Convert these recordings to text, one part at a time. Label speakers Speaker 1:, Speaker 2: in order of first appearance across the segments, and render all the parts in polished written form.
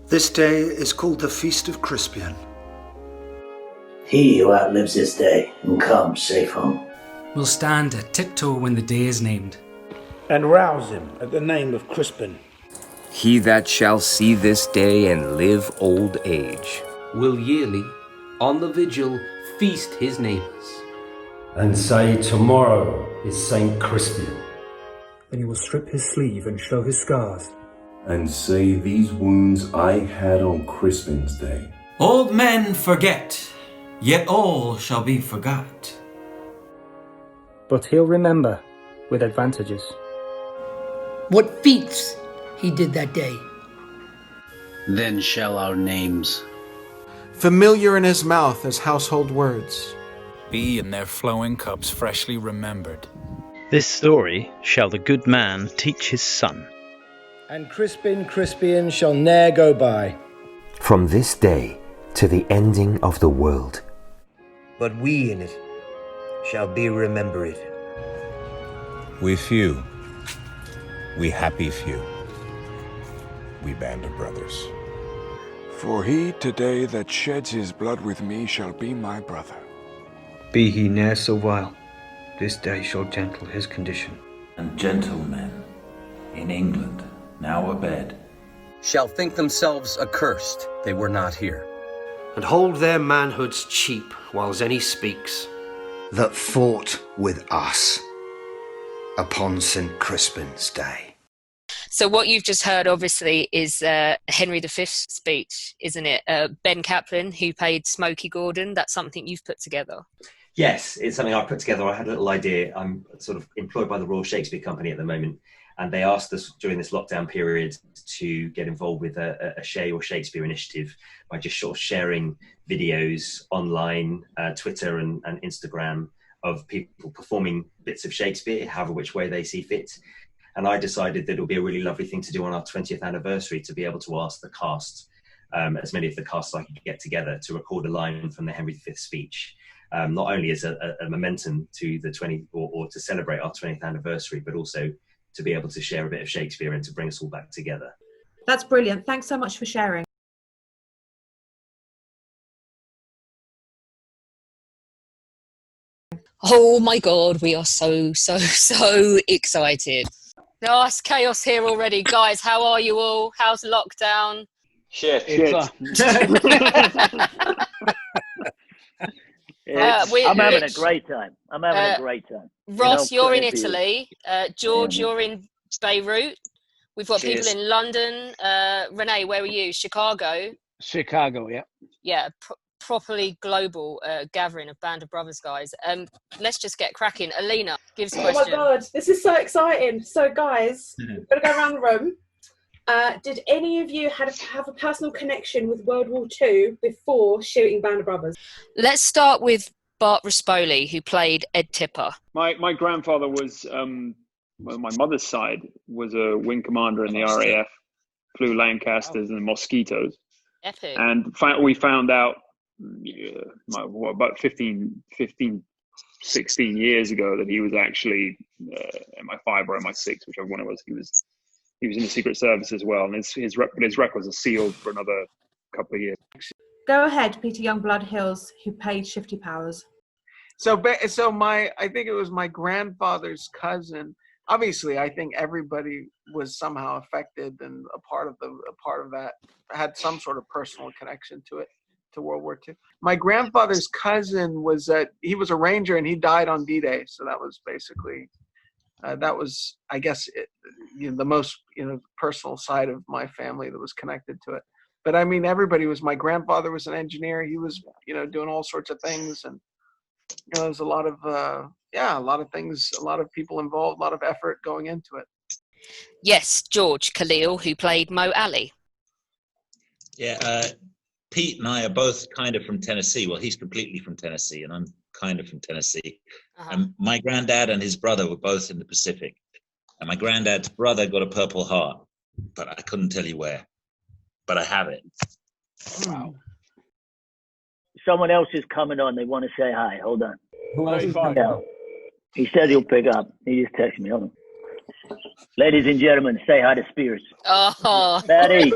Speaker 1: This day is called the Feast of Crispian.
Speaker 2: He who outlives this day and comes safe home
Speaker 3: will stand at tiptoe when the day is named,
Speaker 4: and rouse him at the name of Crispin.
Speaker 5: He that shall see this day and live old age
Speaker 6: will yearly, on the vigil, feast his neighbours.
Speaker 7: And say tomorrow is Saint Crispian.
Speaker 8: And he will strip his sleeve and show his scars.
Speaker 9: And say these wounds I had on Crispin's day.
Speaker 10: Old men forget, yet all shall be forgot.
Speaker 8: But he'll remember, with advantages.
Speaker 11: What feats he did that day.
Speaker 12: Then shall our names,
Speaker 13: familiar in his mouth as household words,
Speaker 14: be in their flowing cups freshly remembered.
Speaker 15: This story shall the good man teach his son.
Speaker 16: And Crispian shall ne'er go by.
Speaker 17: From this day to the ending of the world.
Speaker 18: But we in it shall be remembered.
Speaker 19: We few, we happy few, we band of brothers.
Speaker 20: For he today that sheds his blood with me shall be my brother.
Speaker 6: Be he ne'er so vile, this day shall gentle his condition.
Speaker 3: And gentlemen in England, now abed,
Speaker 12: shall think themselves accursed they were not here. And hold their manhoods cheap whiles any speaks.
Speaker 15: That fought with us upon St. Crispin's Day.
Speaker 5: So what you've just heard, obviously, is Henry V's speech, isn't it? Ben Caplan, who played Smokey Gordon, that's something you've put together.
Speaker 7: Yes, it's something I put together. I had a little idea. I'm sort of employed by the Royal Shakespeare Company at the moment, and they asked us during this lockdown period to get involved with a Shea or Shakespeare initiative by just sort of sharing videos online, Twitter and Instagram, of people performing bits of Shakespeare, however which way they see fit. And I decided that it would be a really lovely thing to do on our 20th anniversary, to be able to ask the cast, as many of the cast I could get together, to record a line from the Henry V speech. Not only as a momentum to the 20 or to celebrate our 20th anniversary, but also to be able to share a bit of Shakespeare and to bring us all back together.
Speaker 13: That's brilliant. Thanks so much for sharing.
Speaker 5: Oh my God, we are so excited. Oh, it's chaos here already. Guys, how are you all? How's lockdown?
Speaker 9: Shit.
Speaker 8: I'm having a great time.
Speaker 5: Ross, you're in Italy. George, you're in Beirut. We've got people in London. Rene, where are you? Chicago,
Speaker 9: yeah.
Speaker 5: Yeah, properly global gathering of Band of Brothers, guys. Let's just get cracking. Alina, gives a question.
Speaker 13: Oh my God, this is so exciting. So guys, we're going to go around the room. Did any of you have a personal connection with World War II before shooting Band of Brothers?
Speaker 5: Let's start with Bart Ruspoli, who played Ed Tipper.
Speaker 9: My grandfather was, my mother's side was a wing commander in the RAF, flew Lancasters and Mosquitoes.
Speaker 5: Epic.
Speaker 9: And we found out about 16 years ago that he was actually MI5 or MI6, whichever one it was. He was in the Secret Service as well, and his records are sealed for another couple of years.
Speaker 13: Go ahead, Peter Youngblood-Hills, who played Shifty Powers. So
Speaker 4: I think it was my grandfather's cousin. Obviously, I think everybody was somehow affected, and a part of that had some sort of personal connection to it, to World War II. My grandfather's cousin he was a ranger, and he died on D-Day. So that was basically, I guess, the most personal side of my family that was connected to it. But I mean, my grandfather was an engineer. He was, doing all sorts of things, and there was a lot of things, a lot of people involved, a lot of effort going into it.
Speaker 5: Yes, George Calil, who played Mo Ali.
Speaker 3: Yeah, Pete and I are both kind of from Tennessee. Well, he's completely from Tennessee, and I'm kind of from Tennessee. And my granddad and his brother were both in the Pacific. And my granddad's brother got a Purple Heart, but I couldn't tell you where. But I have it.
Speaker 8: Wow. Someone else is coming on. They want to say hi. Hold on.
Speaker 9: Who else is
Speaker 8: coming on? He said he'll pick up. He just texted me. Hold on. Ladies and gentlemen, say hi to Spears.
Speaker 5: Oh.
Speaker 8: Maddie.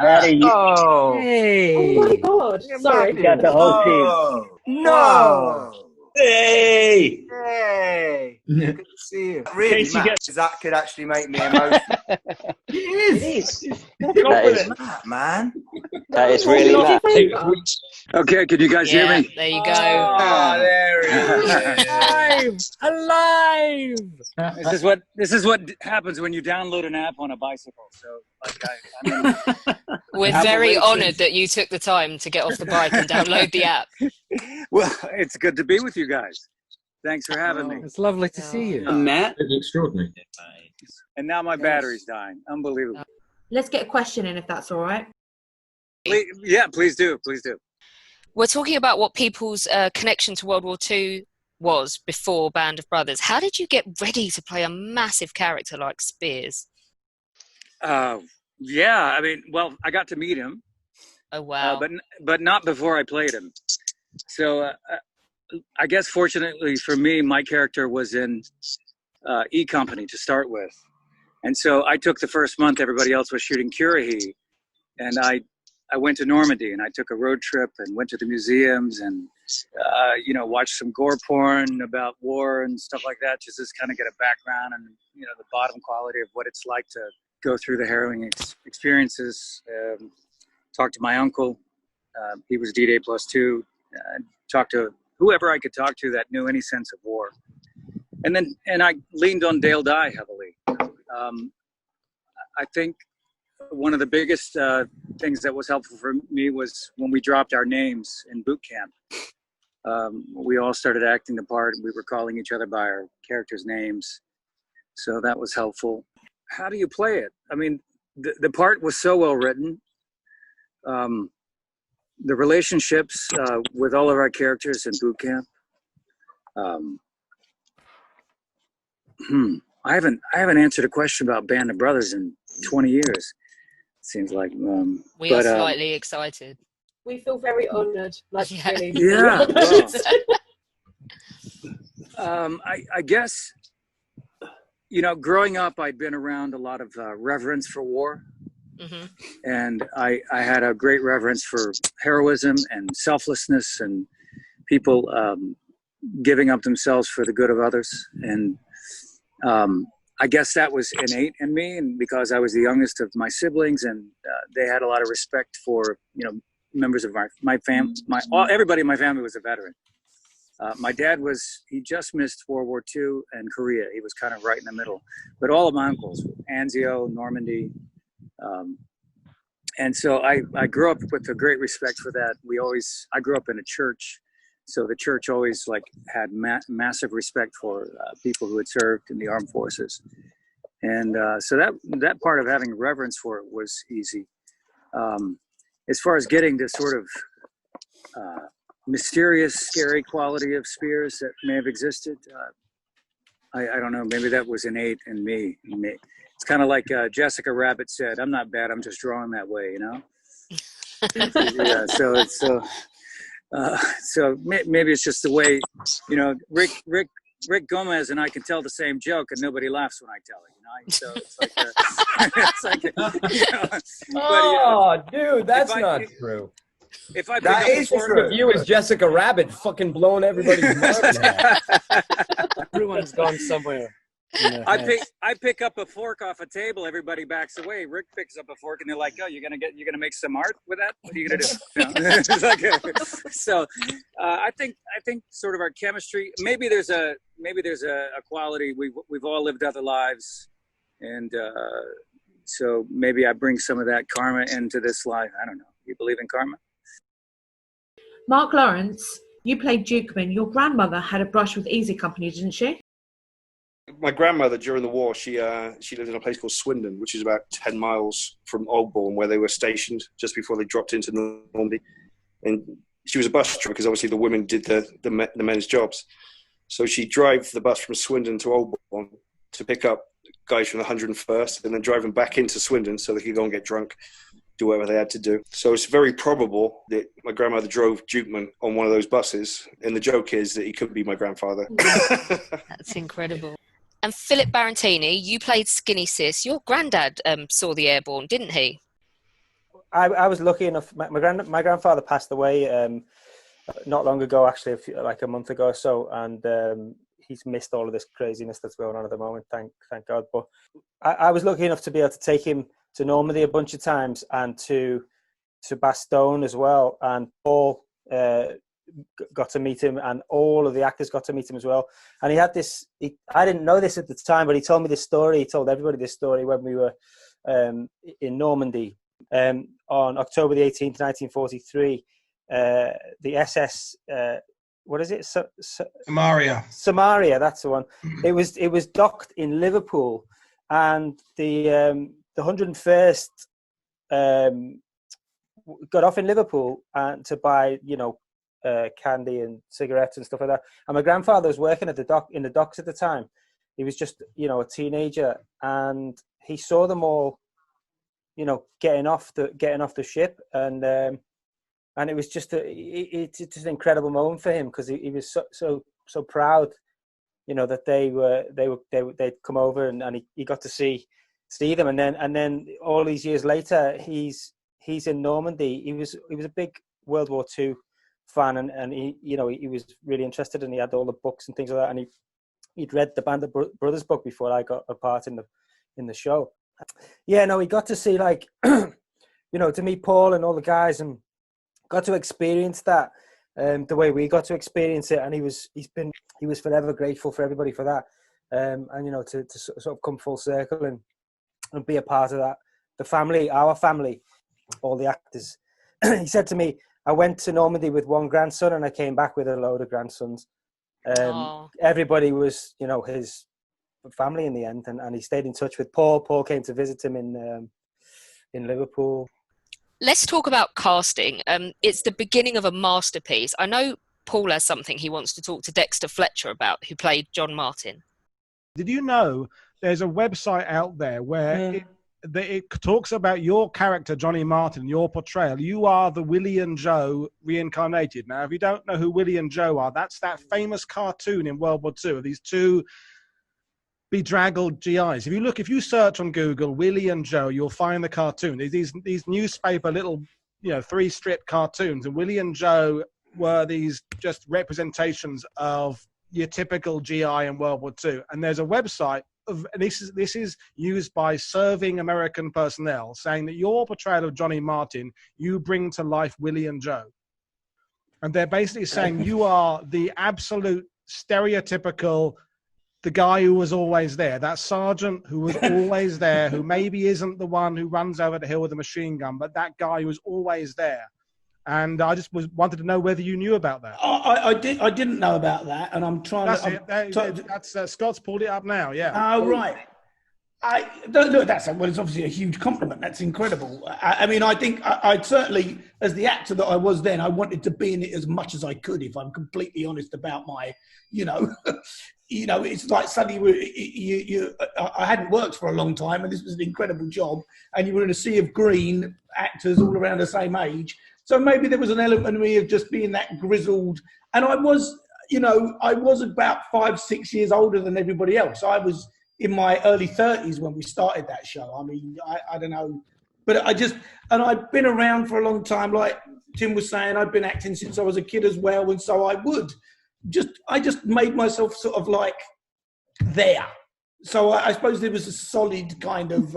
Speaker 8: Maddie.
Speaker 4: Oh.
Speaker 13: Hey. Oh my God. Sorry.
Speaker 8: Got the whole team.
Speaker 18: No.
Speaker 3: Hey.
Speaker 18: Hey. Good to see you.
Speaker 9: In
Speaker 18: Really,
Speaker 9: case you
Speaker 18: Matt,
Speaker 9: get-
Speaker 18: 'cause that could actually make me emotional.
Speaker 9: It is.
Speaker 18: That is Matt, man.
Speaker 21: That is really Matt.
Speaker 22: Okay, can you guys hear
Speaker 5: Yeah,
Speaker 22: me?
Speaker 5: there you go.
Speaker 18: Oh, there he is.
Speaker 22: Alive! This is what happens when you download an app on a bicycle. So, like,
Speaker 5: We're very honoured that you took the time to get off the bike and download the app.
Speaker 22: well, it's good to be with you guys. Thanks for having me.
Speaker 23: It's lovely to see you.
Speaker 22: Matt?
Speaker 23: Extraordinary.
Speaker 22: And now my battery's dying. Unbelievable.
Speaker 13: Let's get a question in if that's all right.
Speaker 22: Yeah, please do. Please do.
Speaker 5: We're talking about what people's connection to World War II was before Band of Brothers. How did you get ready to play a massive character like Spears?
Speaker 22: Yeah, I mean, well, I got to meet him.
Speaker 5: Oh, wow.
Speaker 22: But not before I played him. So I guess fortunately for me, my character was in E Company to start with. And so I took the first month, everybody else was shooting Currahee. And I went to Normandy and I took a road trip and went to the museums and, watched some gore porn about war and stuff like that, just to kind of get a background and, the bottom quality of what it's like to go through the harrowing experiences. Talked to my uncle. He was D-Day +2. Talked to whoever I could talk to that knew any sense of war. And I leaned on Dale Dye heavily. I think one of the biggest things that was helpful for me was when we dropped our names in boot camp. We all started acting the part and we were calling each other by our characters' names. So that was helpful. How do you play it? I mean, the part was so well written. The relationships with all of our characters in boot camp. I haven't answered a question about Band of Brothers in 20 years. It seems like.
Speaker 5: We are slightly excited.
Speaker 13: We feel very honoured. Really.
Speaker 22: Yeah. Well, I guess, growing up, I'd been around a lot of reverence for war.
Speaker 5: Mm-hmm.
Speaker 22: And I had a great reverence for heroism and selflessness and people giving up themselves for the good of others. And I guess that was innate in me, and because I was the youngest of my siblings, and they had a lot of respect for members of my family. Everybody in my family was a veteran. My dad he just missed World War II and Korea. He was kind of right in the middle. But all of my uncles, Anzio, Normandy, and so I grew up with a great respect for that. I grew up in a church, so the church always had massive respect for people who had served in the armed forces, and so that part of having reverence for it was easy. As far as getting to sort of mysterious, scary quality of Spears that may have existed, I don't know. Maybe that was innate in me. It's kind of like Jessica Rabbit said, "I'm not bad. I'm just drawn that way," Yeah. So maybe it's just the way, Rick Gomez and I can tell the same joke and nobody laughs when I tell it. So it's like,
Speaker 18: Dude, that's not true.
Speaker 22: If I
Speaker 18: that is true. You as Jessica Rabbit fucking blowing everybody's mind.
Speaker 23: Everyone's gone somewhere.
Speaker 22: I pick up a fork off a table, everybody backs away. Rick picks up a fork and they're like, "Oh, you're gonna make some art with that? What are you gonna do?" So I think sort of our chemistry. Maybe there's a quality. We've all lived other lives, and so maybe I bring some of that karma into this life. I don't know. You believe in karma?
Speaker 13: Mark Lawrence, you played Dukeman. Your grandmother had a brush with Easy Company, didn't she?
Speaker 24: My grandmother, during the war, she lived in a place called Swindon, which is about 10 miles from Oldbourne, where they were stationed just before they dropped into Normandy. And she was a bus driver because obviously the women did the men's jobs. So she'd drive the bus from Swindon to Oldbourne to pick up guys from the 101st and then drive them back into Swindon so they could go and get drunk, do whatever they had to do. So it's very probable that my grandmother drove Dukeman on one of those buses. And the joke is that he could be my grandfather.
Speaker 5: That's incredible. And Philip Barantini, you played Skinny Sis. Your granddad saw the Airborne, didn't he?
Speaker 1: I was lucky enough. My grandfather passed away not long ago, actually, like a month ago or so, and he's missed all of this craziness that's going on at the moment. Thank God. But I was lucky enough to be able to take him to Normandy a bunch of times and to Bastogne as well. And Paul got to meet him, and all of the actors got to meet him as well. And he had this. I didn't know this at the time, but he told me this story. He told everybody this story when we were in Normandy. On October the 18th, 1943, the SS, what is it? Samaria, that's the one. It was docked in Liverpool, and the 101st got off in Liverpool and to buy, candy and cigarettes and stuff like that. And my grandfather was working at in the docks at the time. He was just, a teenager, and he saw them all, getting off the ship, and it was just it's just an incredible moment for him, because he was so proud, that they'd come over, and he got to see them, and then all these years later, he's in Normandy. He was a big World War II fan, and he was really interested, and he had all the books and things like that, and he'd read the Band of Brothers book before I got a part in the show. Yeah, no, he got to see, like, to meet Paul and all the guys, and got to experience that the way we got to experience it, and he was forever grateful for everybody for that, and to sort of come full circle and be a part of that, our family, all the actors. He said to me, I went to Normandy with one grandson and I came back with a load of grandsons. Everybody was, his family in the end, and he stayed in touch with Paul. Paul came to visit him in Liverpool.
Speaker 5: Let's talk about casting. It's the beginning of a masterpiece. I know Paul has something he wants to talk to Dexter Fletcher about, who played John Martin.
Speaker 2: Did you know there's a website out there where it talks about your character, Johnny Martin, your portrayal? You are the Willie and Joe reincarnated. Now, if you don't know who Willie and Joe are, that's that famous cartoon in World War II of these two bedraggled GIs. If you search on Google Willie and Joe, you'll find the cartoon. These newspaper little 3-strip cartoons, and Willie and Joe were these just representations of your typical GI in World War II. And there's a website of, and this is used by serving American personnel, saying that your portrayal of Johnny Martin, you bring to life Willie and Joe. And they're basically saying you are the absolute stereotypical, the guy who was always there, that sergeant who was always there, who maybe isn't the one who runs over the hill with a machine gun, but that guy who was always there. And I just wanted to know whether you knew about that.
Speaker 10: I didn't know about that, and I'm trying
Speaker 2: That's Scott's pulled it up now. Yeah.
Speaker 10: Oh, right. It's obviously a huge compliment. That's incredible. I mean, I think I'd certainly, as the actor that I was then, I wanted to be in it as much as I could. If I'm completely honest about my, it's like suddenly I hadn't worked for a long time, and this was an incredible job, and you were in a sea of green actors all around the same age. So maybe there was an element of me of just being that grizzled, and I was about 5-6 years older than everybody else. I was in my early 30s when we started that show. I mean, I don't know, but I'd been around for a long time. Like Tim was saying, I'd been acting since I was a kid as well. And so I just made myself sort of like there. So I suppose there was a solid kind of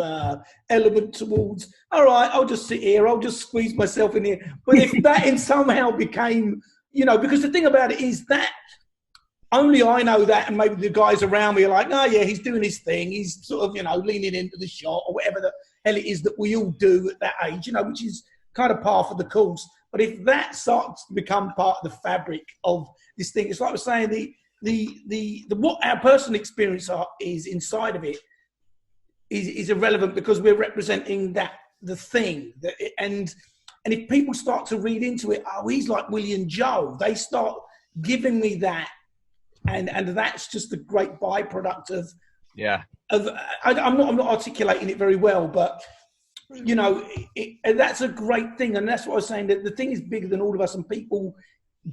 Speaker 10: element towards, all right, I'll just sit here. I'll just squeeze myself in here. But if that somehow became, because the thing about it is that only I know that, and maybe the guys around me are like, oh, yeah, he's doing his thing. He's sort of, leaning into the shot or whatever the hell it is that we all do at that age, which is kind of par for the course. But if that starts to become part of the fabric of this thing, it's like I was saying, the what our personal experience is inside of it is irrelevant, because we're representing the thing. And if people start to read into it, oh, he's like Willie and Joe, they start giving me that. And that's just a great byproduct of I'm not articulating it very well, but that's a great thing. And that's what I was saying, that the thing is bigger than all of us, and people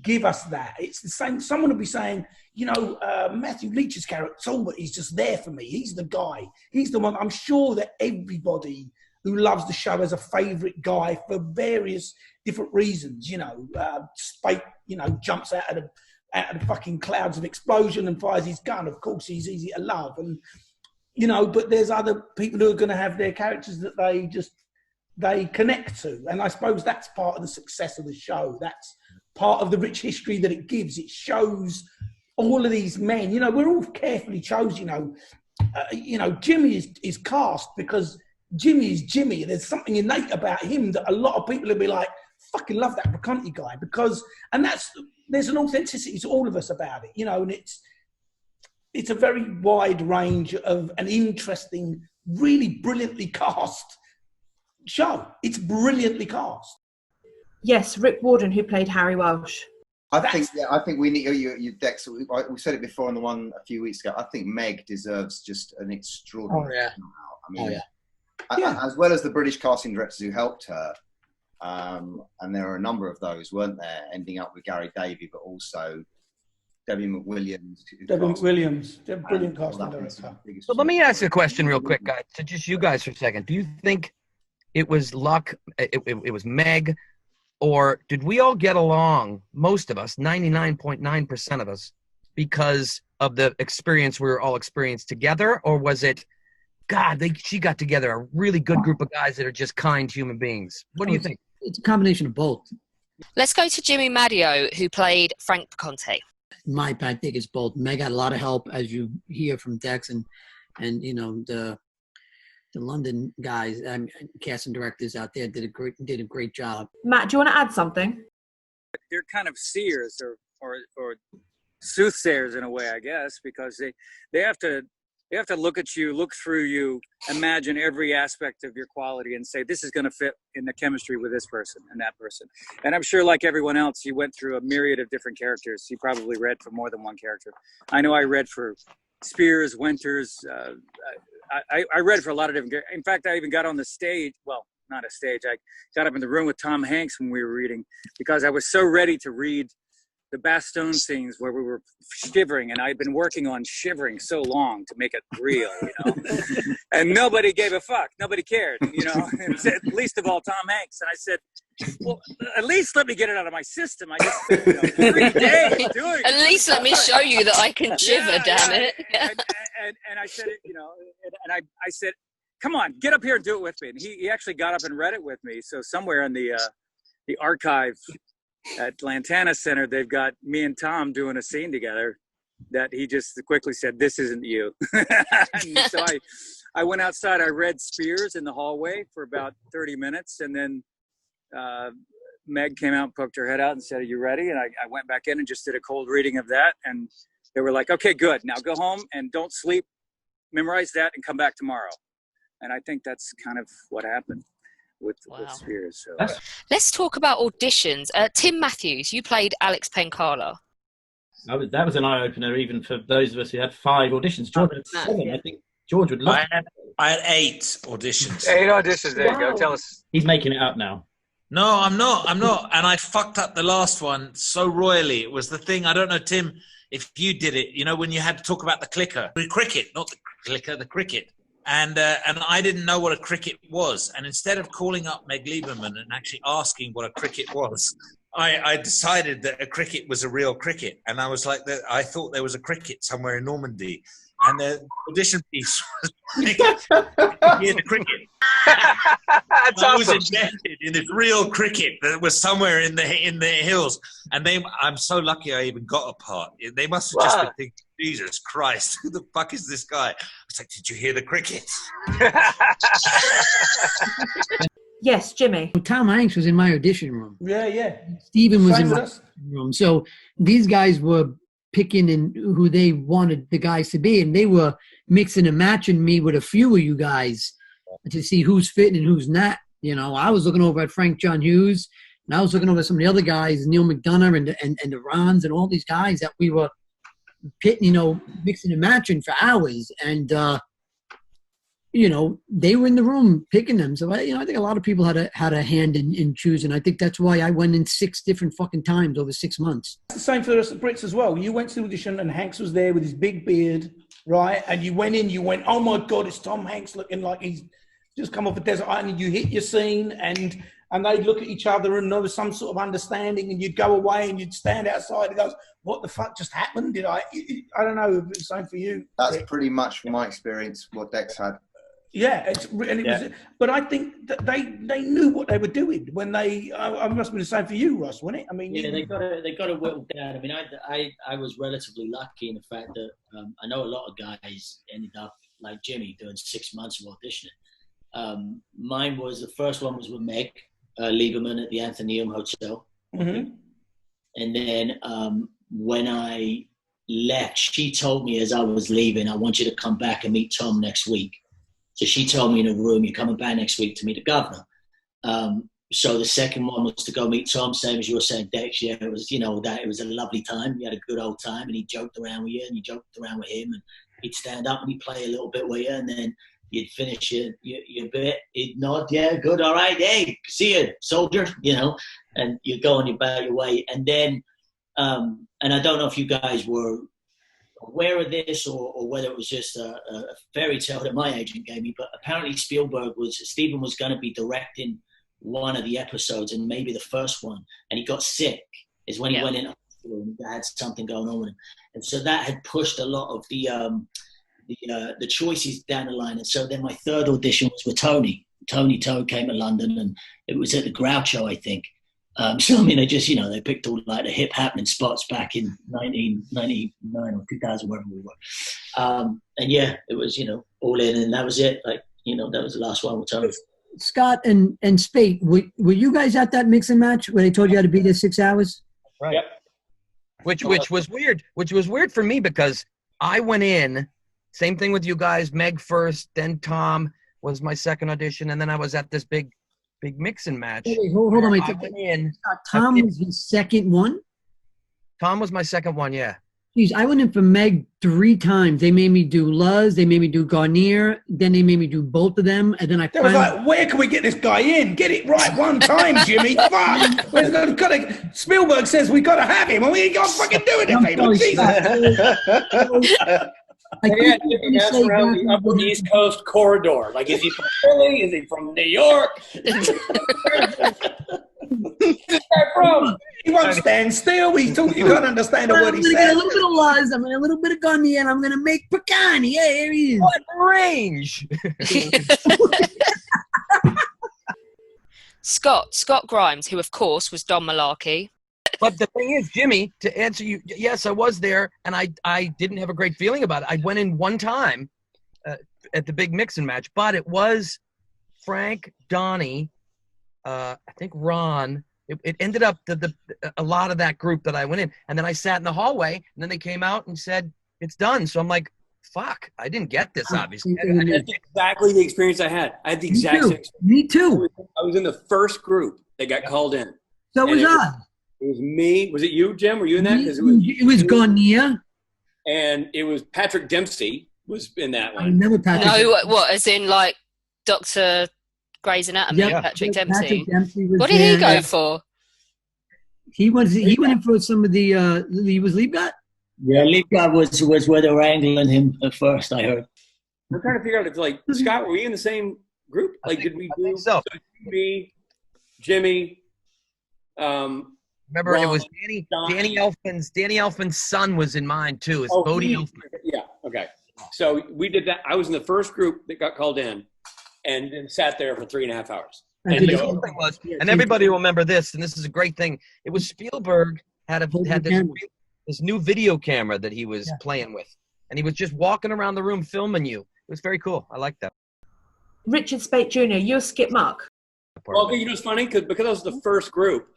Speaker 10: give us that. It's the same. Someone would be saying, you know, Matthew Leitch's character, Talbot, he's just there for me. He's the guy. He's the one. I'm sure that everybody who loves the show has a favourite guy for various different reasons. You know, Speight, you know, jumps out of the fucking clouds of explosion and fires his gun. Of course, he's easy to love. And, you know, but there's other people who are going to have their characters that they connect to. And I suppose that's part of the success of the show. That's part of the rich history that it gives. It shows all of these men. You know, we're all carefully chosen. You know, Jimmy is cast because Jimmy is Jimmy. There's something innate about him that a lot of people will be like, fucking love that Bayonet guy, because, and there's an authenticity to all of us about it, you know, and it's a very wide range of an interesting, really brilliantly cast show. It's brilliantly cast.
Speaker 13: Yes, Rick Warden, who played Harry Welsh.
Speaker 11: I think we need you, Dexter. We said it before on the one a few weeks ago. I think Meg deserves just an extraordinary. I mean, as well as the British casting directors who helped her, and there are a number of those, weren't there? Ending up with Gary Davey, but also Debbie McWilliams.
Speaker 10: Brilliant casting director.
Speaker 18: So let me ask you a question real quick, guys. To just you guys for a second. Do you think it was luck? It was Meg. Or did we all get along, most of us, 99.9% of us, because of the experience we were all experienced together? Or was it, God, she got together a really good group of guys that are just kind human beings? What do you think?
Speaker 14: It's a combination of both.
Speaker 5: Let's go to Jimmy Madio, who played Frank Conte.
Speaker 14: I think it's both. Meg had a lot of help, as you hear from Dex, and you know, the London guys and casting directors out there did a great job.
Speaker 13: Matt, do you want to add something?
Speaker 22: They're kind of seers or soothsayers in a way, I guess, because they have to look at you, look through you, imagine every aspect of your quality and say, this is going to fit in the chemistry with this person and that person. And I'm sure, like everyone else, you went through a myriad of different characters. You probably read for more than one character. I know I read for Spears, Winters, I read for a lot of different. In fact, I even got on the stage. Well, not a stage. I got up in the room with Tom Hanks when we were reading, because I was so ready to read the Bastogne scenes where we were shivering, and I'd been working on shivering so long to make it real, you know. And nobody gave a fuck. Nobody cared, you know. And said, least of all Tom Hanks. And I said, well, at least let me get it out of my system. I just spent 3 days doing it.
Speaker 5: At least let me show you that I can shiver, damn it.
Speaker 22: And I said, you know, and I said, come on, get up here and do it with me. And he actually got up and read it with me. So somewhere in the archive at Lantana Center, they've got me and Tom doing a scene together that he just quickly said, this isn't you. And so I went outside. I read Spears in the hallway for about 30 minutes. And then Meg came out and poked her head out and said, are you ready? And I went back in and just did a cold reading of that. And they were like, okay, good. Now go home and don't sleep. Memorize that and come back tomorrow. And I think that's kind of what happened with Spears. So,
Speaker 5: let's talk about auditions. Tim Matthews, you played Alex Pencala.
Speaker 16: That was an eye-opener even for those of us who had 5 auditions. George had 7. I think George would love
Speaker 3: I had 8 auditions.
Speaker 22: 8 auditions, there you go. Tell us.
Speaker 16: He's making it up now.
Speaker 3: No, I'm not. And I fucked up the last one so royally. It was the thing, I don't know, Tim, if you did it, you know, when you had to talk about the clicker. The cricket, not the clicker, the cricket. And I didn't know what a cricket was. And instead of calling up Meg Lieberman and actually asking what a cricket was, I decided that a cricket was a real cricket. And I was like, I thought there was a cricket somewhere in Normandy. And the audition piece was like, hear the cricket.
Speaker 22: That's
Speaker 3: I
Speaker 22: awesome.
Speaker 3: was invested in this real cricket that was somewhere in the hills. And I'm so lucky I even got a part. They must have just been thinking, Jesus Christ, who the fuck is this guy? I was like, did you hear the cricket?
Speaker 13: Yes, Jimmy.
Speaker 14: Tom Hanks was in my audition room.
Speaker 10: Yeah.
Speaker 14: Stephen was
Speaker 10: Same
Speaker 14: in
Speaker 10: with
Speaker 14: my
Speaker 10: us.
Speaker 14: room. So these guys were picking in who they wanted the guys to be, and they were mixing and matching me with a few of you guys to see who's fitting and who's not. You know, I was looking over at Frank John Hughes, and I was looking over at some of the other guys, Neil McDonough and the Rons and all these guys that we were pitting, you know, mixing and matching for hours. And you know, they were in the room picking them. So I think a lot of people had a hand in choosing. I think that's why I went in 6 different fucking times over 6 months.
Speaker 10: It's the same for us Brits as well. You went to the audition and Hanks was there with his big beard, right? And you went in, you went, oh my God, it's Tom Hanks looking like he's just come off a desert island. And you hit your scene and they'd look at each other and there was some sort of understanding, and you'd go away and you'd stand outside and go, what the fuck just happened? I don't know if it's the same for you.
Speaker 11: That's pretty much, from my experience, what Dex had.
Speaker 10: Yeah, was, but I think that they knew what they were doing when they. I must have been the same for you, Russ, wasn't it? I mean,
Speaker 17: yeah, they got to whittle down. I mean, I was relatively lucky in the fact that I know a lot of guys ended up like Jimmy doing 6 months of auditioning. Mine was the first one was with Meg Lieberman at the Athenaeum Hotel, and then when I left, she told me as I was leaving, I want you to come back and meet Tom next week. So she told me in a room, you're coming back next week to meet the governor. So the second one was to go meet Tom, same as you were saying, Dex. Yeah, it was, it was a lovely time. You had a good old time, and he joked around with you, and you joked around with him, and he'd stand up and he'd play a little bit with you, and then you'd finish your bit. He'd nod, yeah, good, all right, hey, see you, soldier, and you'd go on about your way. And then, and I don't know if you guys were aware of this or whether it was just a fairy tale that my agent gave me, but apparently Steven was going to be directing one of the episodes, and maybe the first one, and he got sick is when he went in hospital and he had something going on with him. And so that had pushed a lot of the choices down the line. And so then my third audition was with Tony. Tony Toe came to London, and it was at the Groucho, I think. So, I mean, they just, they picked all like the hip happening spots back in 1999 or 2000, wherever we were. And yeah, it was, all in, and that was it. Like, that was the last one with Tony.
Speaker 14: Scott and Speight, were you guys at that mix and match where they told you how to be there 6 hours?
Speaker 18: Right. Yep. Which was weird. Which was weird for me because I went in, same thing with you guys, Meg first, then Tom was my second audition, and then I was at this big mix and match.
Speaker 14: Wait, hold on. Tom was the second one?
Speaker 18: Tom was my second one, yeah.
Speaker 14: Jeez, I went in for Meg 3 times. They made me do Luz, they made me do Garnier, then they made me do both of them, and then I
Speaker 10: was like, where can we get this guy in? Get it right one time, Jimmy. Fuck. Spielberg says we got to have him, and we ain't got to fucking do it, people. Jesus.
Speaker 23: Yeah, that's around the Upper East Coast corridor. Like, is he from Philly? Is he from New York?
Speaker 10: He won't stand still. You can't understand a word he said.
Speaker 14: I'm going to get a little bit of Luz, I'm going to a little bit of Garnier, and I'm going to make Picani. Yeah, here he is.
Speaker 18: What range?
Speaker 5: Scott Grimes, who of course was Don Malarkey.
Speaker 18: But the thing is, Jimmy, to answer you, yes, I was there, and I didn't have a great feeling about it. I went in one time at the big mix and match, but it was Frank, Donnie, I think Ron. It ended up a lot of that group that I went in, and then I sat in the hallway, and then they came out and said it's done. So I'm like, fuck, I didn't get this, obviously.
Speaker 23: That's exactly the experience I had. I had the exact same experience.
Speaker 14: Me too.
Speaker 23: I was in the first group that got called in.
Speaker 14: So was I.
Speaker 23: It was me. Was it you, Jim? Were you in that?
Speaker 14: It was Garnier.
Speaker 23: And it was Patrick Dempsey was in that one.
Speaker 14: I remember Patrick.
Speaker 5: No, what? As in like Dr. Grey's Anatomy,
Speaker 14: Yep.
Speaker 5: Patrick Dempsey.
Speaker 14: Patrick Dempsey was
Speaker 5: What did he go for?
Speaker 14: He went in for some of the. He was Liebgott.
Speaker 23: Yeah, Liebgott was where they were angling him at first. I heard. I'm trying to figure out if Scott, were we in the same group? Like, did we do
Speaker 18: so?
Speaker 23: Me, Jimmy.
Speaker 18: Remember, it was Danny Elfman's son was in mine too. It's Bodie Elfman.
Speaker 23: Yeah. Okay. So we did that. I was in the first group that got called in, and then sat there for 3.5 hours.
Speaker 18: And everybody will remember this, and this is a great thing. It was Spielberg had this new video camera that he was playing with, and he was just walking around the room filming you. It was very cool. I like that.
Speaker 13: Richard Speight Jr., you're Skip Mark.
Speaker 23: Well, it's funny because I was the first group.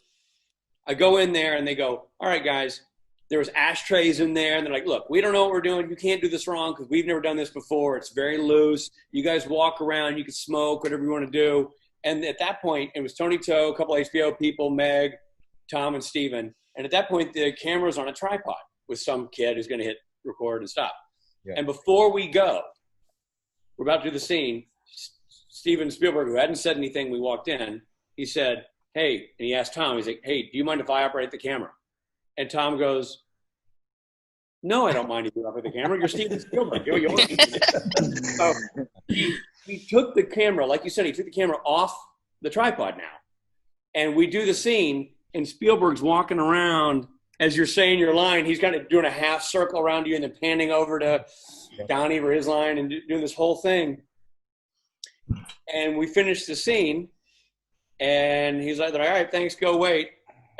Speaker 23: I go in there and they go, all right, guys, there was ashtrays in there. And they're like, look, we don't know what we're doing. You can't do this wrong because we've never done this before. It's very loose. You guys walk around. You can smoke, whatever you want to do. And at that point, it was Tony Toe, a couple of HBO people, Meg, Tom, and Steven. And at that point, the camera was on a tripod with some kid who's going to hit record and stop. Yeah. And before we go, we're about to do the scene. Steven Spielberg, who hadn't said anything, we walked in. He said, "Hey," and he asked Tom. He's like, "Hey, do you mind if I operate the camera?" And Tom goes, "No, I don't mind if you operate the camera. You're Steven Spielberg. So he took the camera, like you said, he took the camera off the tripod now, and we do the scene, and Spielberg's walking around as you're saying your line. He's kind of doing a half circle around you, and then panning over to Donnie for his line, and doing this whole thing. And we finished the scene, and he's like, "All right, thanks, go wait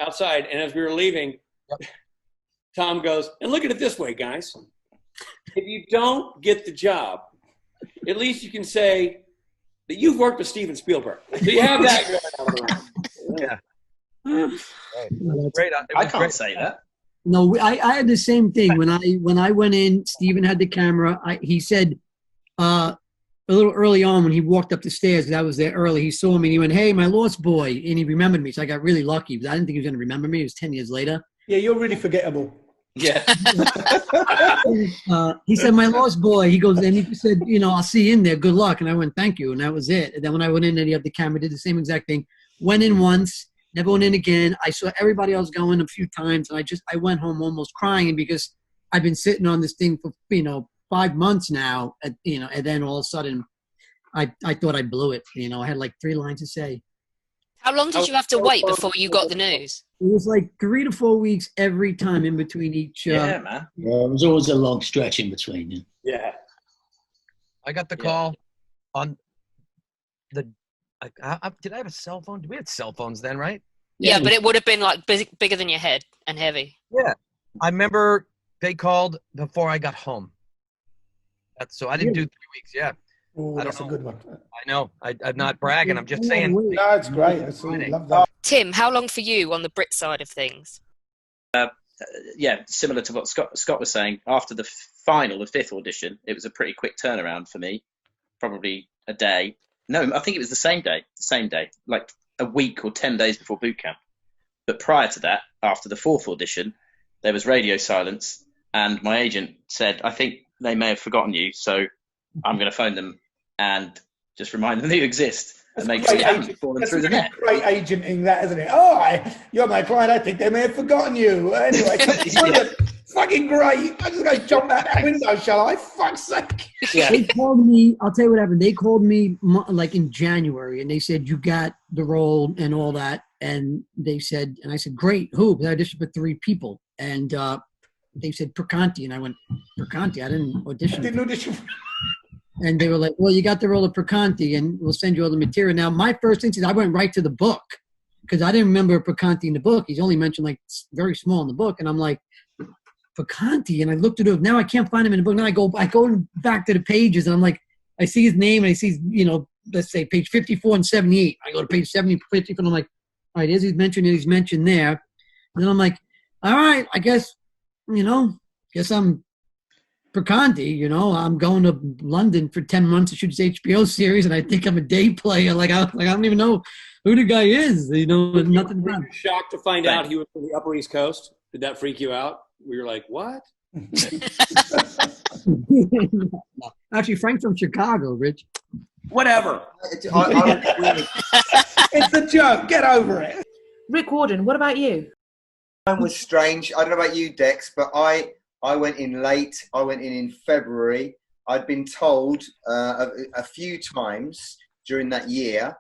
Speaker 23: outside." And as we were leaving, Tom goes, "And look at it this way, guys. If you don't get the job, at least you can say that you've worked with Steven Spielberg." So you have that going on.
Speaker 18: Yeah.
Speaker 12: Great. I can't say that.
Speaker 14: No, I had the same thing when I went in. Steven had the camera. He said a little early on when he walked up the stairs, because I was there early. He saw me and he went, "Hey, my lost boy," and he remembered me. So I got really lucky because I didn't think he was going to remember me. It was 10 years later.
Speaker 10: Yeah, you're really forgettable.
Speaker 12: Yeah.
Speaker 14: He said, "My lost boy." He goes, and he said, "I'll see you in there. Good luck." And I went, "Thank you." And that was it. And then when I went in and he had the camera, did the same exact thing. Went in once, never went in again. I saw everybody else going a few times, and I went home almost crying because I've been sitting on this thing for 5 months now. And then all of a sudden, I thought I blew it. I had like 3 lines to say.
Speaker 5: How long did you have to wait before you got the news?
Speaker 14: It was like 3 to 4 weeks every time in between each.
Speaker 17: Yeah, man. Yeah, it was always a long stretch in between.
Speaker 23: Yeah.
Speaker 18: I got the call on the. Did I have a cell phone? We had cell phones then, right?
Speaker 5: Yeah, but it would have been like bigger than your head and heavy.
Speaker 18: Yeah, I remember they called before I got home. So I didn't do 3 weeks. Yeah.
Speaker 10: Oh, that's a good one.
Speaker 18: I know. I'm not bragging. I'm just saying.
Speaker 10: No, it's great. I love that.
Speaker 5: Tim, how long for you on the Brit side of things?
Speaker 6: Yeah, similar to what Scott was saying. After the fifth audition, it was a pretty quick turnaround for me. Probably a day. No, I think it was the same day, like a week or 10 days before boot camp. But prior to that, after the 4th audition, there was radio silence, and my agent said, "I think they may have forgotten you, so I'm going to phone them and just remind them that you exist." And they haven't fallen through the net.
Speaker 10: Great agenting, that, isn't it? "Oh, you're my client. I think they may have forgotten you." Anyway, fucking great. I'm just going to jump out that window, shall I? Fuck's sake.
Speaker 14: Yeah. They called me. I'll tell you what happened. They called me like in January, and they said, "You got the role and all that." And they said, and I said, "Great. Who?" Because I auditioned for 3 people, and they said Perconti, and I went, "Perconti? I didn't audition."
Speaker 10: I didn't audition.
Speaker 14: And they were like, "Well, you got the role of Perconti, and we'll send you all the material." Now, my first instinct, I went right to the book because I didn't remember Perconti in the book. He's only mentioned like very small in the book, and I'm like, Perconti, and I looked it up. Now I can't find him in the book. Now I go back to the pages, and I'm like, I see his name, and I see, let's say page 54 and 78. I go to page 70, 54, and I'm like, all right, he's mentioned there. And then I'm like, all right, I guess I'm Perconti, I'm going to London for 10 months to shoot this HBO series, and I think I'm a day player. I don't even know who the guy is. Nothing.
Speaker 23: Were you shocked to find out he was from the Upper East Coast? Did that freak you out? We were like, what?
Speaker 14: Actually, Frank's from Chicago, Rich.
Speaker 23: Whatever.
Speaker 10: It's a joke. Get over it.
Speaker 13: Rick Warden, what about you?
Speaker 11: Mine was strange. I don't know about you, Dex, but I went in late. I went in February. I'd been told a few times during that year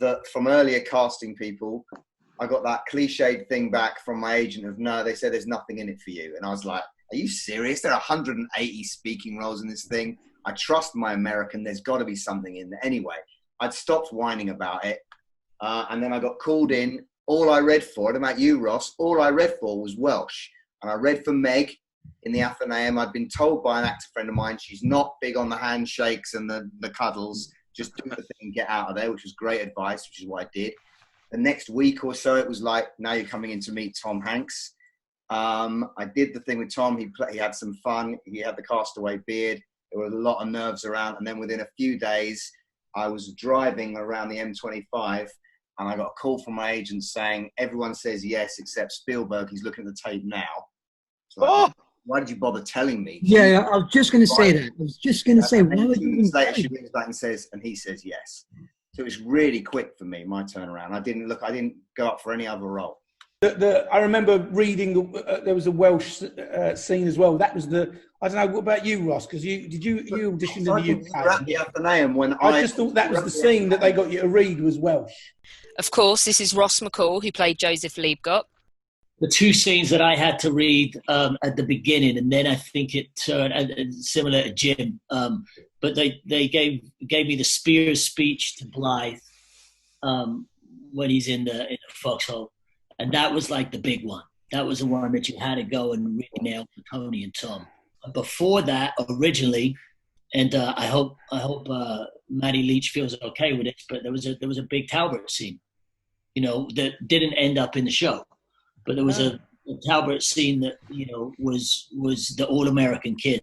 Speaker 11: that from earlier casting people, I got that cliched thing back from my agent of, "No, they said there's nothing in it for you." And I was like, "Are you serious? There are 180 speaking roles in this thing. I trust my American. There's got to be something in there." Anyway, I'd stopped whining about it. And then I got called in. All I read for, I don't know about you, Ross, all I read for was Welsh. And I read for Meg in the Athenaeum. I'd been told by an actor friend of mine, she's not big on the handshakes and the cuddles. Just do the thing and get out of there, which was great advice, which is what I did. The next week or so, it was like, "Now you're coming in to meet Tom Hanks." I did the thing with Tom. He had some fun. He had the castaway beard. There were a lot of nerves around. And then within a few days, I was driving around the M25, and I got a call from my agent saying, "Everyone says yes except Spielberg. He's looking at the tape now." So why did you bother telling me?
Speaker 14: Yeah, I was just going to say that. I was just going to say, why would you even
Speaker 11: later, she rings back and he says yes. So it was really quick for me, my turnaround. I didn't go up for any other role.
Speaker 10: I remember reading there was a Welsh scene as well. That was I don't know. What about you, Ross? Because you auditioned in the UK.
Speaker 11: The Athenaeum when
Speaker 10: I just thought that was the scene that they got you to read was Welsh.
Speaker 5: Of course, this is Ross McCall, who played Joseph Liebgott.
Speaker 17: The two scenes that I had to read at the beginning, and then I think it turned similar to Jim. But they gave me the Spears speech to Blythe when he's in the foxhole, and that was like the big one. That was the one that you had to go and really nail for Tony and Tom. Before that, originally, and I hope Maddie Leitch feels okay with it, but there was a big Talbot scene, that didn't end up in the show. But there was a Talbot scene that, was the All-American Kid.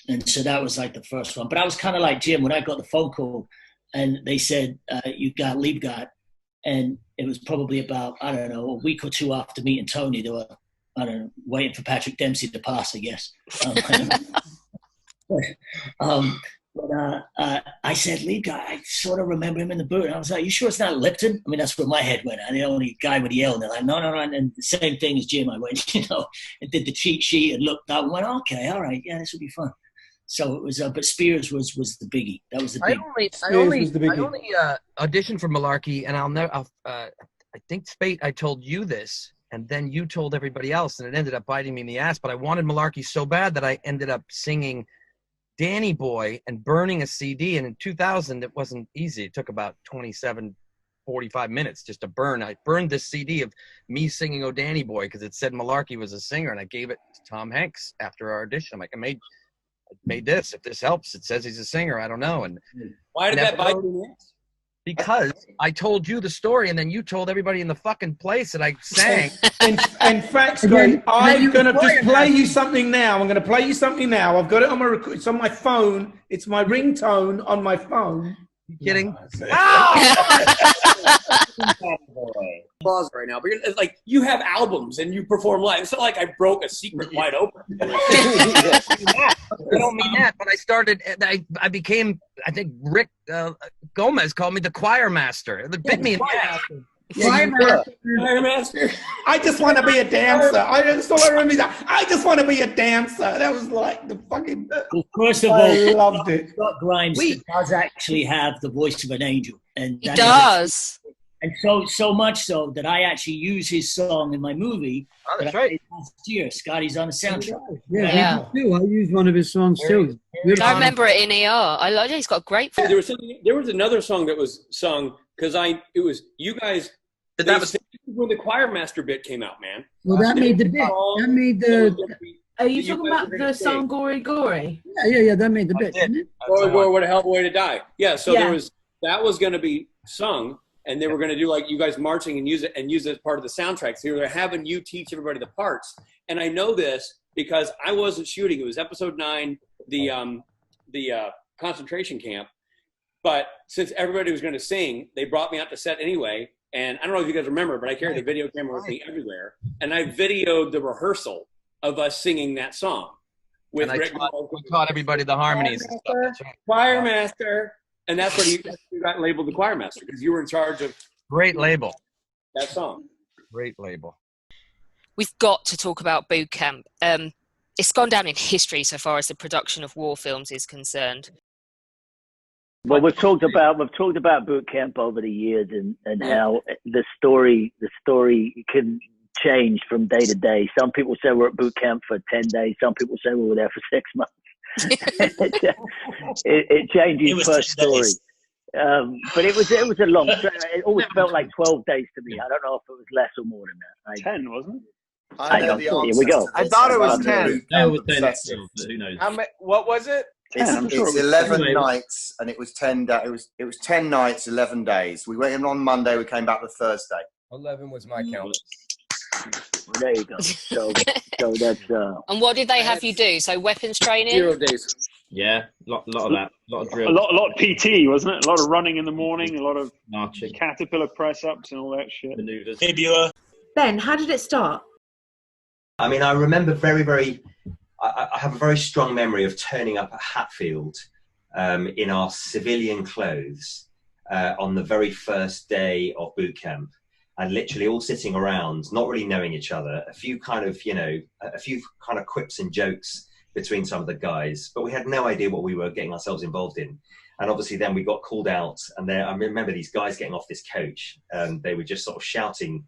Speaker 17: And so that was like the first one. But I was kind of like Jim when I got the phone call and they said, you got Liebgott. And it was probably about, I don't know, a week or two after meeting Tony. They were, I don't know, waiting for Patrick Dempsey to pass, I guess. I said, Liebgott, I sort of remember him in the booth. And I was like, you sure it's not Lipton? I mean, that's where my head went. I'm the only guy with yell. And they're like, no. And the same thing as Jim. I went, and did the cheat sheet and looked up and went, okay, all right, yeah, this will be fun. So it was, but Spears was the biggie. That was the big.
Speaker 18: I only auditioned for Malarkey, and I think Speight, I told you this, and then you told everybody else, and it ended up biting me in the ass. But I wanted Malarkey so bad that I ended up singing Danny Boy and burning a CD. And in 2000, it wasn't easy. It took about 45 minutes just to burn. I burned this CD of me singing "Oh Danny Boy" because it said Malarkey was a singer, and I gave it to Tom Hanks after our audition. I'm like, I made this. If this helps, it says he's a singer. I don't know. And
Speaker 23: why did that bite you?
Speaker 18: Because I told you the story, and then you told everybody in the fucking place that I sang.
Speaker 10: In fact, Scott, I'm going to just play you something now. I'm going to play you something now. I've got it on my it's on my phone. It's my ringtone on my phone.
Speaker 18: You kidding?
Speaker 23: Pause right now, but it's like you have albums and you perform live. It's not like I broke a secret wide open.
Speaker 18: I don't mean that, but I started. I became. I think Rick Gomez called me the choir master. It bit me in the ass.
Speaker 23: Choir master.
Speaker 10: I just want to be a dancer. That's all I remember. I just want to be a dancer. That was like the fucking.
Speaker 17: Well, first of all,
Speaker 10: I loved it.
Speaker 17: Scott Grimes does actually have the voice of an angel, and
Speaker 5: he does.
Speaker 17: And so much so that I actually use his song in my movie.
Speaker 18: Oh, that's right.
Speaker 17: Last year, Scotty's on the soundtrack.
Speaker 14: Yeah. I used one of his songs too.
Speaker 5: I remember it in ER. I like it. He's got a great voice.
Speaker 23: There was another song that was sung because it was you guys.
Speaker 6: But that was
Speaker 23: when the choir master bit came out, man.
Speaker 14: Well, that made the bit. That made the.
Speaker 13: Are you talking about the song "Gory Gory"?
Speaker 14: Yeah. That made the bit, didn't it?
Speaker 23: Or what a hell of a way to die. Yeah. So that was going to be sung. And they were going to do like you guys marching and use it as part of the soundtrack. So they're having you teach everybody the parts. And I know this because I wasn't shooting. It was episode 9, the concentration camp. But since everybody was going to sing, they brought me out to set anyway. And I don't know if you guys remember, but I carried the video camera with me everywhere. And I videoed the rehearsal of us singing that song. With
Speaker 18: Rick. We taught everybody the harmonies.
Speaker 23: Choir master. And that's what you got labeled the choir master because you were in charge of
Speaker 18: great label
Speaker 23: that song.
Speaker 18: Great label.
Speaker 5: We've got to talk about bootcamp. It's gone down in history so far as the production of war films is concerned.
Speaker 8: Well, we've talked about bootcamp over the years and how the story can change from day to day. Some people say we're at bootcamp for 10 days. Some people say we were there for 6 months. it changes per story, but it was a long. It always felt like 12 days to me. I don't know if it was less or more than that.
Speaker 9: 10, wasn't it?
Speaker 11: Here
Speaker 8: we go.
Speaker 23: I thought it was 10.
Speaker 16: No, it was 10. Who knows?
Speaker 23: What was it?
Speaker 11: It's 11 nights, and it was 10 days. It was 10 nights, 11 days. We went in on Monday. We came back the Thursday.
Speaker 15: 11 was my count.
Speaker 8: There you go. So that's.
Speaker 5: And what did they have you do? So weapons training.
Speaker 23: 0 days.
Speaker 16: Yeah, lot of that, lot of drill.
Speaker 9: A lot of PT, wasn't it? A lot of running in the morning, a lot of caterpillar press ups and all that shit.
Speaker 16: Maneuvers.
Speaker 23: Hey, Beulah.
Speaker 13: Ben, how did it start?
Speaker 7: I mean, I remember I have a very strong memory of turning up at Hatfield in our civilian clothes on the very first day of boot camp, and literally all sitting around, not really knowing each other, a few kind of quips and jokes between some of the guys, but we had no idea what we were getting ourselves involved in. And obviously then we got called out, and I remember these guys getting off this coach, and they were just sort of shouting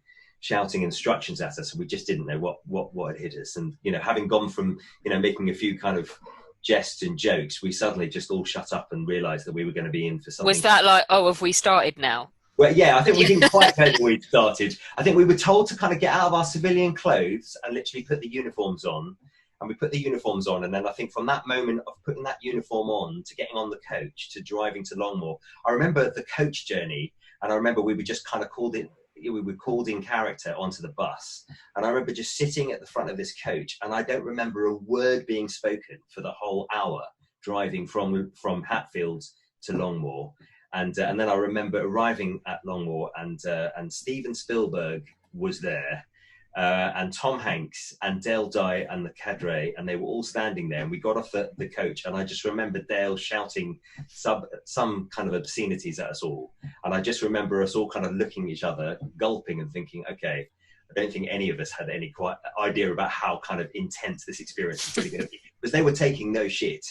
Speaker 7: instructions at us, and we just didn't know what had hit us. And, you know, having gone from, you know, making a few kind of jests and jokes, we suddenly just all shut up and realised that we were going to be in for something.
Speaker 5: Was that like, oh, have we started now?
Speaker 7: Well, yeah, I think we didn't quite know that we'd started. I think we were told to kind of get out of our civilian clothes and literally put the uniforms on. And we put the uniforms on, and then I think from that moment of putting that uniform on to getting on the coach to driving to Longmoor, I remember the coach journey, and I remember we were just kind of called in character onto the bus. And I remember just sitting at the front of this coach, and I don't remember a word being spoken for the whole hour driving from Hatfield to Longmoor. And then I remember arriving at Longmoor, and Steven Spielberg was there, and Tom Hanks and Dale Dye and the cadre, and they were all standing there. And we got off the coach, and I just remember Dale shouting some kind of obscenities at us all. And I just remember us all kind of looking at each other, gulping and thinking, okay, I don't think any of us had any quite idea about how kind of intense this experience was really going to be, because they were taking no shit.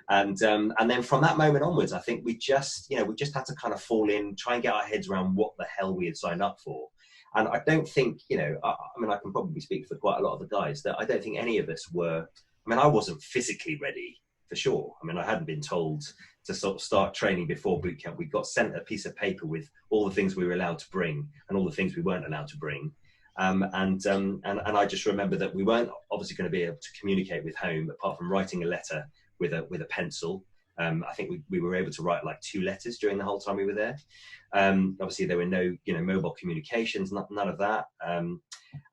Speaker 7: And then from that moment onwards, I think we just had to kind of fall in, try and get our heads around what the hell we had signed up for. And I don't think, you know, I mean, I can probably speak for quite a lot of the guys, that I don't think any of us were, I mean, I wasn't physically ready, for sure. I mean, I hadn't been told to sort of start training before boot camp. We got sent a piece of paper with all the things we were allowed to bring and all the things we weren't allowed to bring. And I just remember that we weren't obviously going to be able to communicate with home apart from writing a letter with a pencil. I think we were able to write like 2 letters during the whole time we were there. Obviously there were no, you know, mobile communications, none of that. And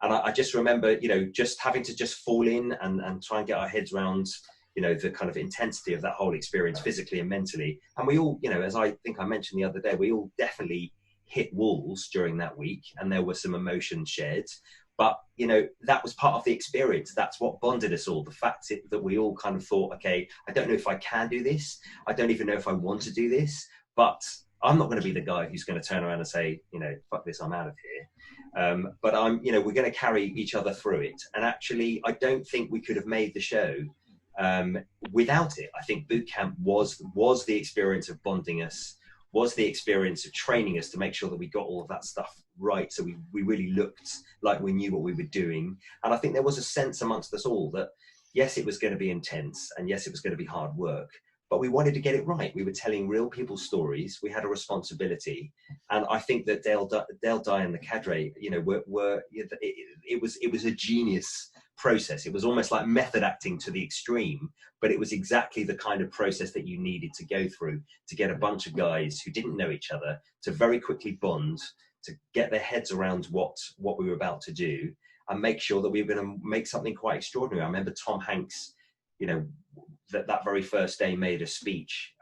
Speaker 7: I just remember, you know, just having to just fall in and try and get our heads around, you know, the kind of intensity of that whole experience physically and mentally. And we all, you know, as I think I mentioned the other day, we all definitely hit walls during that week, and there were some emotions shared. But, you know, that was part of the experience. That's what bonded us all. The fact that we all kind of thought, okay, I don't know if I can do this. I don't even know if I want to do this, but I'm not going to be the guy who's going to turn around and say, you know, fuck this, I'm out of here. But you know, we're going to carry each other through it. And actually, I don't think we could have made the show without it. I think boot camp was the experience of bonding us, was the experience of training us to make sure that we got all of that stuff right, so we really looked like we knew what we were doing. And I think there was a sense amongst us all that yes, it was going to be intense, and yes, it was going to be hard work, but we wanted to get it right. We were telling real people's stories. We had a responsibility, and I think that Dale Dye and the cadre, you know, it was a genius process. It was almost like method acting to the extreme, but it was exactly the kind of process that you needed to go through to get a bunch of guys who didn't know each other to very quickly bond, to get their heads around what we were about to do, and make sure that we were going to make something quite extraordinary. I remember Tom Hanks, you know, that very first day made a speech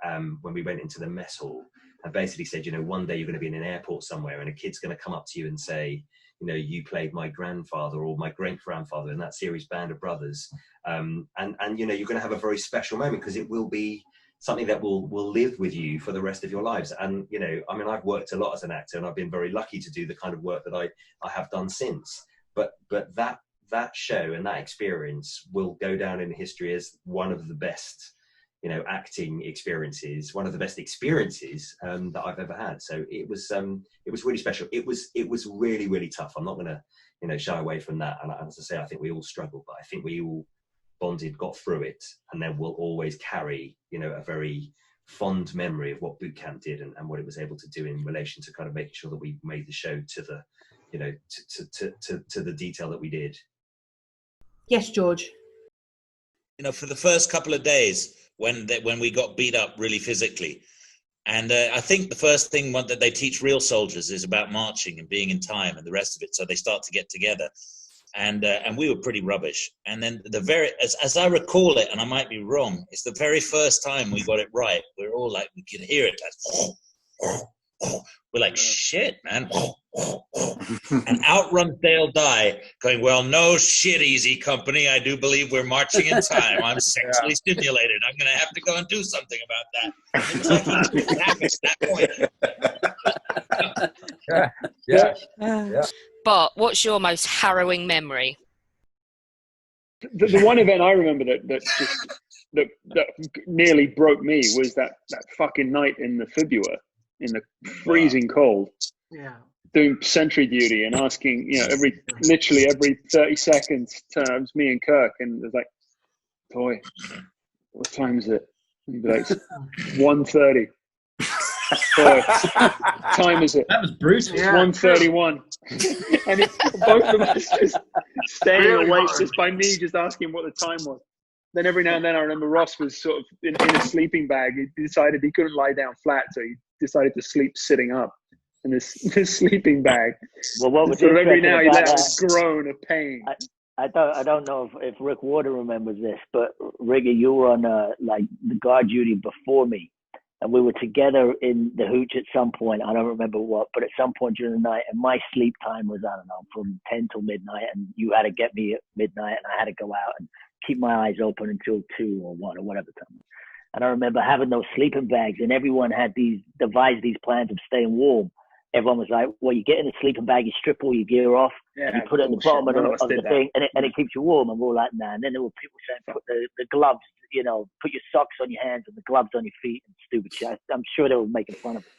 Speaker 7: when we went into the mess hall, and basically said, you know, one day you're going to be in an airport somewhere and a kid's going to come up to you and say, you know, you played my grandfather or my great-grandfather in that series Band of Brothers. And you know, you're going to have a very special moment because it will be something that will live with you for the rest of your lives. And, you know, I mean, I've worked a lot as an actor, and I've been very lucky to do the kind of work that I have done since. But that show and that experience will go down in history as one of the best, you know, acting experiences, one of the best experiences that I've ever had. So it was really special. It was really, really tough. I'm not going to, you know, shy away from that. And as I say, I think we all struggled, but I think we all bonded, got through it, and then we'll always carry, you know, a very fond memory of what boot camp did and what it was able to do in relation to kind of making sure that we made the show to the, you know, to the detail that we did.
Speaker 13: Yes, George.
Speaker 3: You know, for the first couple of days when we got beat up really physically, and I think the first thing that they teach real soldiers is about marching and being in time and the rest of it. So they start to get together, and we were pretty rubbish. And then as I recall it, and I might be wrong, it's the very first time we got it right. We're all like, we could hear it. We're like, shit, man. And out runs Dale Dye going, well, no shit, Easy Company. I do believe we're marching in time. I'm sexually stimulated. I'm going to have to go and do something about that. It's like he happens at that point.
Speaker 5: Bart, what's your most harrowing memory?
Speaker 9: The one event I remember that nearly broke me was that fucking night in the February, in the freezing cold.
Speaker 10: Yeah.
Speaker 9: Doing sentry duty and asking, literally every 30 seconds, turns me and Kirk, and it was like, boy, what time is it? And he'd be like, 1:30. Boy, time is it?
Speaker 16: That was brutal.
Speaker 9: It's 1:31. And both of us just staying awake just by me just asking what the time was. Then every now and then I remember Ross was sort of in a sleeping bag. He decided he couldn't lie down flat, so he decided to sleep sitting up in this sleeping bag.
Speaker 8: Well, what was
Speaker 9: sort of every now he let
Speaker 8: that?
Speaker 9: us groan of pain.
Speaker 8: I don't know if Rick Warden remembers this, but Rigger, you were on like the guard duty before me, and we were together in the hooch at some point. I don't remember what, but at some point during the night, and my sleep time was, I don't know, from 10 till midnight, and you had to get me at midnight, and I had to go out and keep my eyes open until 2 or 1 or whatever time. And I remember having those sleeping bags, and everyone had devised these plans of staying warm. Everyone was like, well, you get in the sleeping bag, you strip all your gear off, and you put it at the bottom of the thing, and it keeps you warm. And we were like, nah. And then there were people saying, put the gloves, put your socks on your hands and the gloves on your feet and stupid shit. I'm sure they were making fun of it.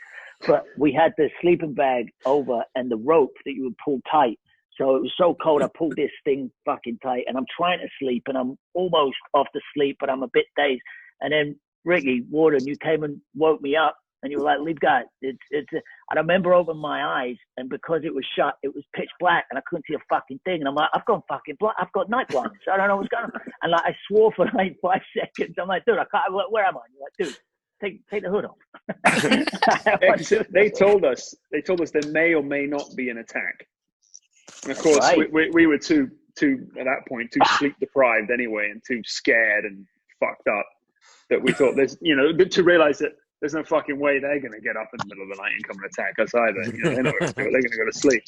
Speaker 8: But we had the sleeping bag over and the rope that you would pull tight. So it was so cold, I pulled this thing fucking tight, and I'm trying to sleep, and I'm almost off to sleep, but I'm a bit dazed. And then Ricky, Warden, you came and woke me up, and you were like, leave guy. I remember opening my eyes, and because it was shut, it was pitch black, and I couldn't see a fucking thing. And I'm like, I've gone fucking blind. I've got night blindness. I don't know what's going on. And like, I swore for like 5 seconds. I'm like, dude, I can't. Where am I? And you're like, dude, take the hood off.
Speaker 9: They told us there may or may not be an attack. And of course,
Speaker 8: right.
Speaker 9: we were too at that point too sleep deprived anyway, and too scared and fucked up that we thought there's to realize that there's no fucking way they're going to get up in the middle of the night and come and attack us either. They're not going to do it. They're going to go to sleep.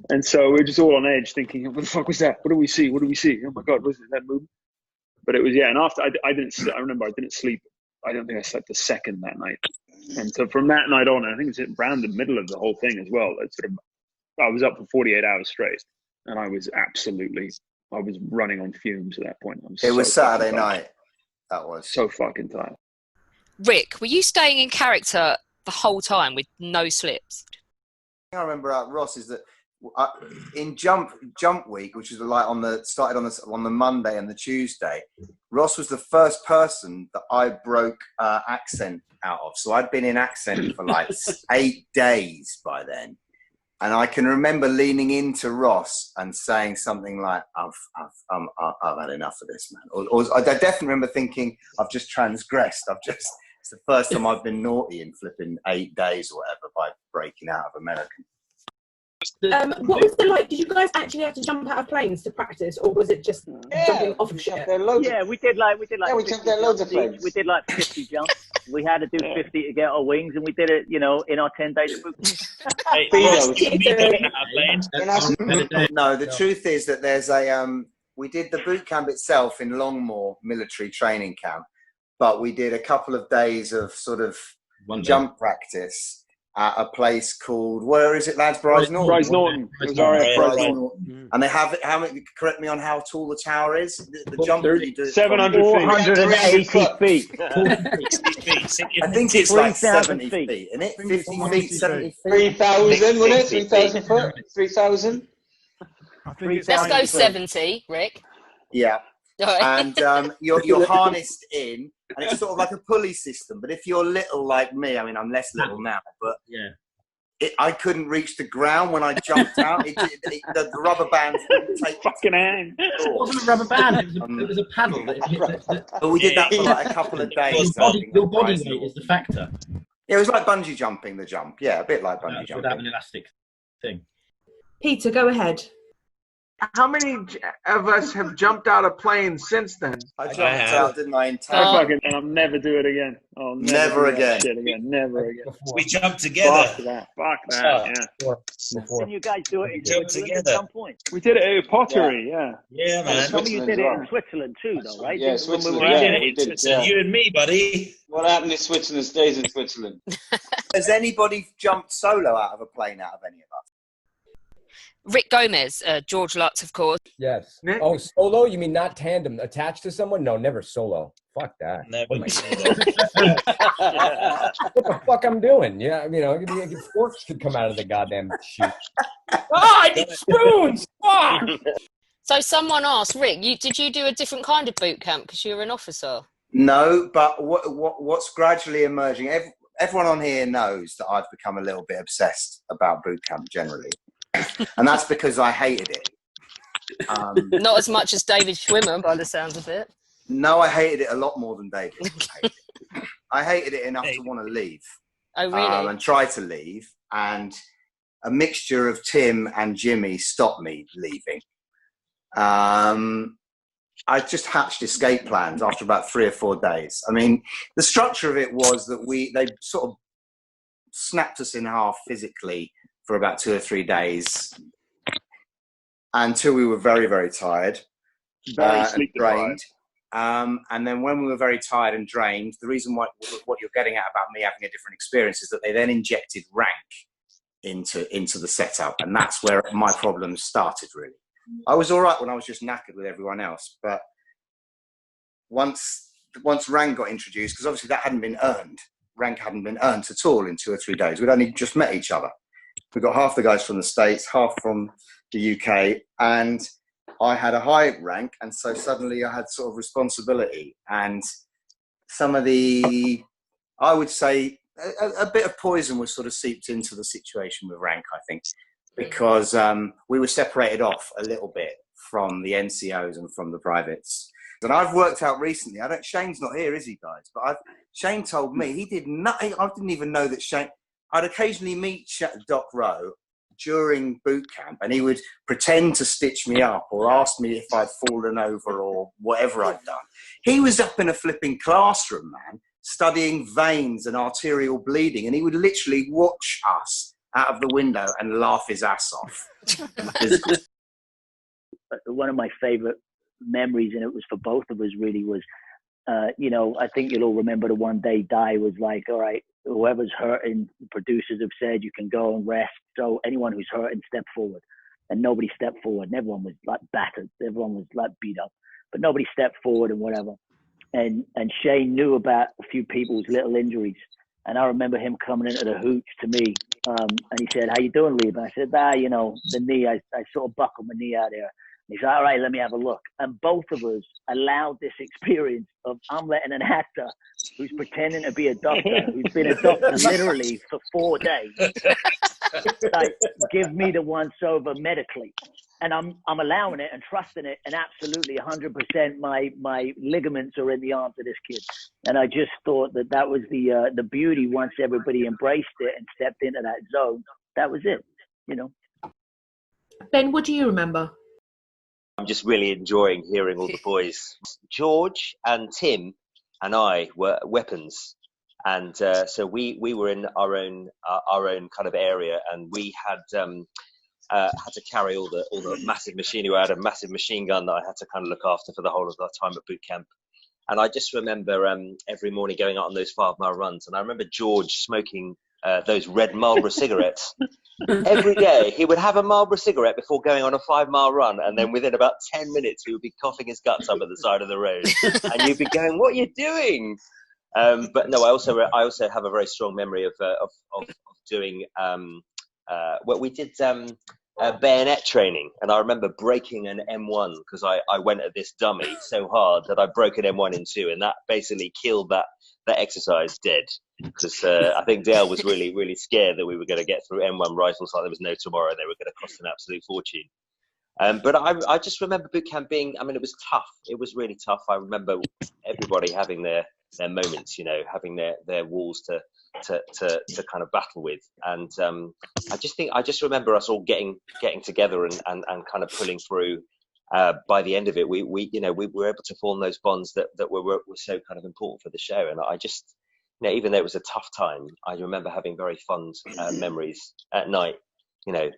Speaker 9: And so we're just all on edge, thinking, "What the fuck was that? What do we see? What do we see? Oh my god, was it that movie?" But it was And after I remember I didn't sleep. I don't think I slept a second that night. And so from that night on, I think it was around the middle of the whole thing as well. I was up for 48 hours straight, and I was running on fumes at that point.
Speaker 11: It was Saturday night. That was
Speaker 9: so fucking tired.
Speaker 5: Rick, were you staying in character the whole time with no slips?
Speaker 11: I remember about Ross is that in jump week, which was like started on the Monday and the Tuesday, Ross was the first person that I broke accent out of. So I'd been in accent for like 8 days by then. And I can remember leaning into Ross and saying something like, I've had enough of this, man. Or I definitely remember thinking, I've just transgressed. It's the first time I've been naughty in flipping 8 days or whatever by breaking out of American.
Speaker 13: What was it like? Did you guys actually have to jump out of planes to practice, or was it just jumping off of shit?
Speaker 8: Yeah, we did like
Speaker 11: Yeah, we jumped there loads of planes.
Speaker 8: We did like 50 jumps. We had to do 50 to get our wings, and we did it, in our 10 days of boot camp.
Speaker 11: No, the truth is that there's we did the boot camp itself in Longmoor military training camp, but we did a couple of days of sort of jump practice at a place called, where is it, lads? Bryce Norton. And they have it. Correct me on how tall the tower is. The jump that you do,
Speaker 9: 700
Speaker 8: feet.
Speaker 11: 480 feet. I think it's like 70 feet, isn't it? 50 feet, 70 feet.
Speaker 15: 3,000, wasn't it? 3,000 foot. 3,000.
Speaker 5: Let's go 70, Rick.
Speaker 11: Yeah. And you're harnessed in, and it's sort of like a pulley system. But if you're little like me, I mean, I'm less little now, but I couldn't reach the ground when I jumped out. The rubber band wouldn't take
Speaker 9: fucking hand.
Speaker 16: It wasn't a rubber band. It was a paddle.
Speaker 11: But we did that for like a couple of days.
Speaker 16: Your body weight is the factor.
Speaker 11: Yeah, it was like bungee jumping. The jump, a bit like bungee jumping
Speaker 16: without an elastic thing.
Speaker 13: Peter, go ahead.
Speaker 4: how many of us have jumped out of planes since then?
Speaker 11: I jumped out, didn't I?
Speaker 9: And I'll never do it again. I'll never do that shit again. Never again.
Speaker 3: We jumped together.
Speaker 9: Fuck that. Yeah.
Speaker 8: Didn't you guys do it in Switzerland at some point?
Speaker 9: We did it at pottery. Yeah.
Speaker 3: Yeah, man.
Speaker 8: Some of you did it in Switzerland too, though, right?
Speaker 15: Yeah, Switzerland. We did it.
Speaker 3: You and me, buddy.
Speaker 15: What happened in Switzerland stays in Switzerland.
Speaker 11: Has anybody jumped solo out of a plane out of any of us?
Speaker 5: Rick Gomez, George Lutz, of course.
Speaker 19: Yes. Oh, solo? You mean not tandem? Attached to someone? No, never solo. Fuck that.
Speaker 3: Never.
Speaker 19: What the fuck I'm doing? Yeah, forks could come out of the goddamn chute. I need spoons! Fuck!
Speaker 5: So someone asked, Rick, did you do a different kind of boot camp because you were an officer?
Speaker 11: No, but what's gradually emerging, everyone on here knows that I've become a little bit obsessed about boot camp generally. And that's because I hated it.
Speaker 5: Not as much as David Schwimmer, by the sounds of it.
Speaker 11: No, I hated it a lot more than David. I hated it enough to want to leave.
Speaker 5: Oh, really?
Speaker 11: And try to leave. And a mixture of Tim and Jimmy stopped me leaving. I just hatched escape plans after about 3 or 4 days. I mean, the structure of it was that they sort of snapped us in half physically for about 2 or 3 days until we were very, very tired and drained. And then when we were very tired and drained, the reason what you're getting at about me having a different experience is that they then injected rank into the setup. And that's where my problems started, really. I was all right when I was just knackered with everyone else. But once rank got introduced, because obviously that hadn't been earned. Rank hadn't been earned at all in 2 or 3 days. We'd only just met each other. We got half the guys from the States, half from the UK, and I had a high rank, and so suddenly I had sort of responsibility. And some of I would say, a bit of poison was sort of seeped into the situation with rank, I think, because we were separated off a little bit from the NCOs and from the privates. And I've worked out recently, Shane's not here, is he, guys? But Shane told me he did nothing. I didn't even know that Shane... I'd occasionally meet Doc Rowe during boot camp, and he would pretend to stitch me up or ask me if I'd fallen over or whatever I'd done. He was up in a flipping classroom, man, studying veins and arterial bleeding, and he would literally watch us out of the window and laugh his ass off.
Speaker 8: One of my favorite memories, and it was for both of us really, was, I think you'll all remember the one day Di was like, all right, whoever's hurting, the producers have said you can go and rest. So anyone who's hurting, step forward. And nobody stepped forward. And everyone was like battered. Everyone was like beat up. But nobody stepped forward and whatever. And Shane knew about a few people's little injuries. And I remember him coming into the hooch to me. And he said, how you doing, Lee? And I said, the knee, I sort of buckled my knee out there. And he said, all right, let me have a look. And both of us allowed this experience of I'm letting an actor who's pretending to be a doctor, who's been a doctor literally for 4 days, like, give me the once-over medically. And I'm allowing it and trusting it, and absolutely 100% my ligaments are in the arms of this kid. And I just thought that was the beauty once everybody embraced it and stepped into that zone. That was it,
Speaker 13: Ben, what do you remember?
Speaker 20: I'm just really enjoying hearing all the boys. George and Tim and I were weapons, and so we were in our own kind of area, and we had to carry all the massive machinery. I had a massive machine gun that I had to kind of look after for the whole of our time at boot camp. And I just remember every morning going out on those 5-mile runs, and I remember George smoking those red Marlboro cigarettes. Every day he would have a Marlboro cigarette before going on a 5-mile run, and then within about 10 minutes he would be coughing his guts up at the side of the road, and you'd be going, what are you doing? But no, I also have a very strong memory of doing what we did bayonet training, and I remember breaking an M1 because I went at this dummy so hard that I broke an M1 in two, and that basically killed that exercise dead, because I think Dale was really, really scared that we were going to get through M1 rifles like there was no tomorrow. They were going to cost an absolute fortune. But I just remember boot camp being, it was tough. It was really tough. I remember everybody having their moments, you know, having their walls to kind of battle with. And I just remember us all getting together and kind of pulling through. By the end of it, we were able to form those bonds that were so kind of important for the show. And I just, you know, even though it was a tough time, I remember having very fond memories at night, you know,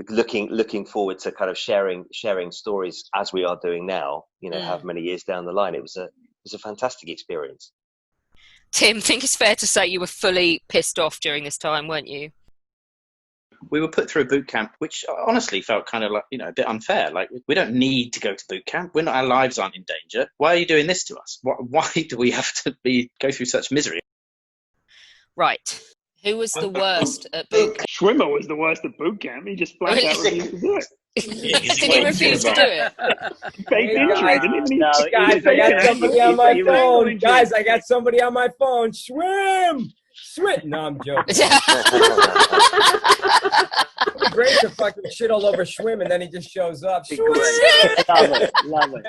Speaker 20: looking forward to kind of sharing stories as we are doing now, you know, however many years down the line. It was a fantastic experience.
Speaker 5: Tim, I think it's fair to say you were fully pissed off during this time, weren't you?
Speaker 6: We were put through a boot camp, which honestly felt kind of like, you know, a bit unfair. Like, we don't need to go to boot camp. Our lives aren't in danger. Why are you doing this to us? Why do we have to go through such misery?
Speaker 5: Right. Who was the worst at boot camp?
Speaker 9: Schwimmer was the worst at boot camp. He just flat out refused to do it.
Speaker 5: Did he refuse to do it?
Speaker 9: Fake injury. Didn't even
Speaker 19: Guys, I got somebody on my phone. Guys, I got somebody on my phone. Swim! No, I'm joking. It'd be great to fucking shit all over Schwim, and then he just shows up. Swim!
Speaker 8: Love it.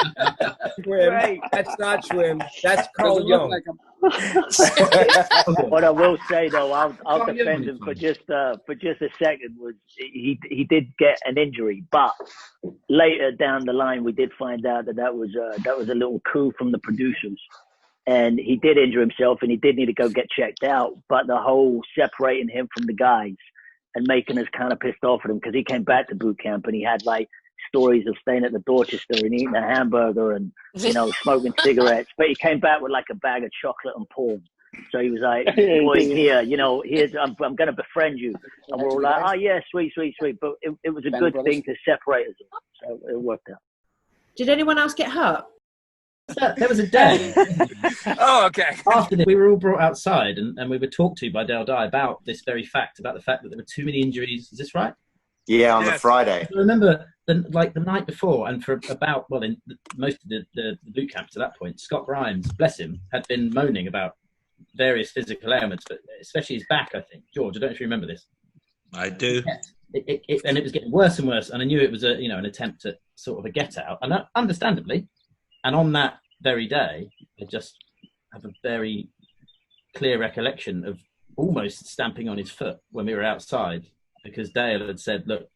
Speaker 19: Swim.
Speaker 8: Great.
Speaker 19: That's not Schwim. That's Carl Young.
Speaker 8: What I will say though, I'll defend him for just a second. Was he did get an injury, but later down the line we did find out that was a little coup from the producers. And he did injure himself, and he did need to go get checked out. But the whole separating him from the guys and making us kind of pissed off at him, because he came back to boot camp and he had like stories of staying at the Dorchester and eating a hamburger and, you know, smoking cigarettes. But he came back with like a bag of chocolate and porn. So he was like, boy, here, you know, I'm going to befriend you. And we're all like, oh yeah, sweet. But it was a good thing to separate us. So it worked out.
Speaker 13: Did anyone else get hurt?
Speaker 16: There was a day.
Speaker 18: Oh, okay.
Speaker 16: After this, we were all brought outside and we were talked to by Dale Dye about this very fact, about the fact that there were too many injuries. Is this right?
Speaker 11: Yeah, on the Friday.
Speaker 16: I remember the night before, and for about, well, in most of the boot camp to that point, Scott Grimes, bless him, had been moaning about various physical ailments, but especially his back, I think. George, I don't know if you remember this.
Speaker 3: I do.
Speaker 16: And it was getting worse and worse, and I knew it was an attempt at sort of a get out, and understandably. And on that very day, I just have a very clear recollection of almost stamping on his foot when we were outside, because Dale had said, look,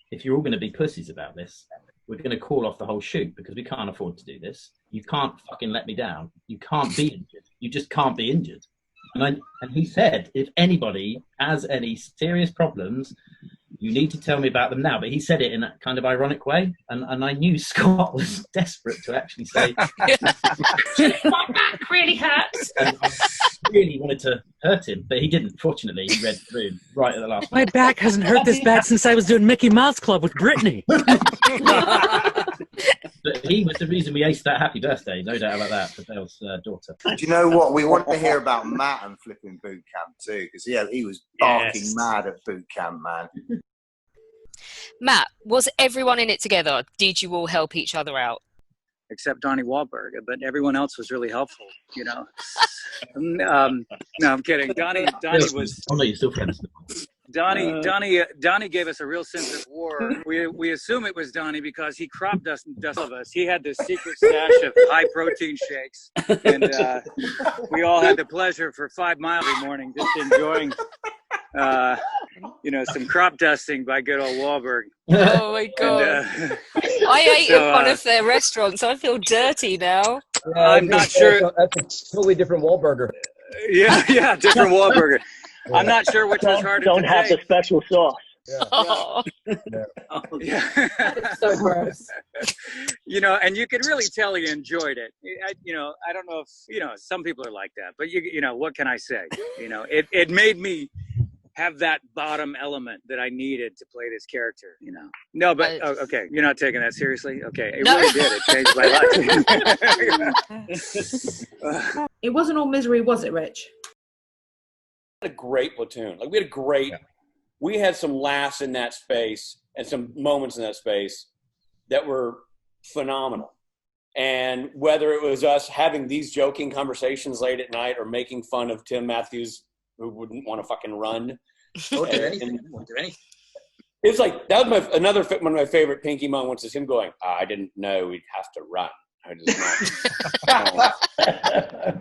Speaker 16: if you're all going to be pussies about this, we're going to call off the whole shoot because we can't afford to do this. You can't fucking let me down. You can't be injured. You just can't be injured. And he said, if anybody has any serious problems, you need to tell me about them now. But he said it in that kind of ironic way. And I knew Scott was desperate to actually say,
Speaker 13: my back really hurts.
Speaker 16: And I really wanted to hurt him, but he didn't. Fortunately, he read through right at the last
Speaker 1: My back hasn't hurt this bad since I was doing Mickey Mouse Club with Brittany.
Speaker 16: But he was the reason we aced that happy birthday, no doubt about that, for Dale's daughter.
Speaker 11: Do you know what? We want to hear about Matt and flipping boot camp too, because he was barking mad at boot camp, man.
Speaker 5: Matt, was everyone in it together? Did you all help each other out?
Speaker 22: Except Donnie Wahlberg, but everyone else was really helpful, you know. No, I'm kidding. Donnie was.
Speaker 16: Oh no, you're still friends.
Speaker 22: Donnie gave us a real sense of war. We assume it was Donnie because he crop dusted all of us. He had this secret stash of high protein shakes, and we all had the pleasure for 5 miles every morning just enjoying, some crop dusting by good old Wahlberg.
Speaker 5: Oh my god! I ate at one of their restaurants. I feel dirty now.
Speaker 22: I'm not sure.
Speaker 19: That's a totally different Wahlburger.
Speaker 22: Yeah, different Wahlburger. I'm not sure which was harder to
Speaker 8: Don't have the special sauce.
Speaker 19: Yeah.
Speaker 5: Oh.
Speaker 22: Yeah.
Speaker 13: So gross.
Speaker 22: And you could really tell he enjoyed it. I don't know if, some people are like that, but what can I say? It made me have that bottom element that I needed to play this character, No, but, okay, you're not taking that seriously? Okay, it really did. It changed my life.
Speaker 13: It wasn't all misery, was it, Rich?
Speaker 23: We had a great platoon. We had some laughs in that space and some moments in that space that were phenomenal. And whether it was us having these joking conversations late at night or making fun of Tim Matthews, who wouldn't want to fucking run.
Speaker 6: Don't do anything.
Speaker 23: It's like, that was one of my favorite Pinky moments is him going, I didn't know we'd have to run.
Speaker 9: I just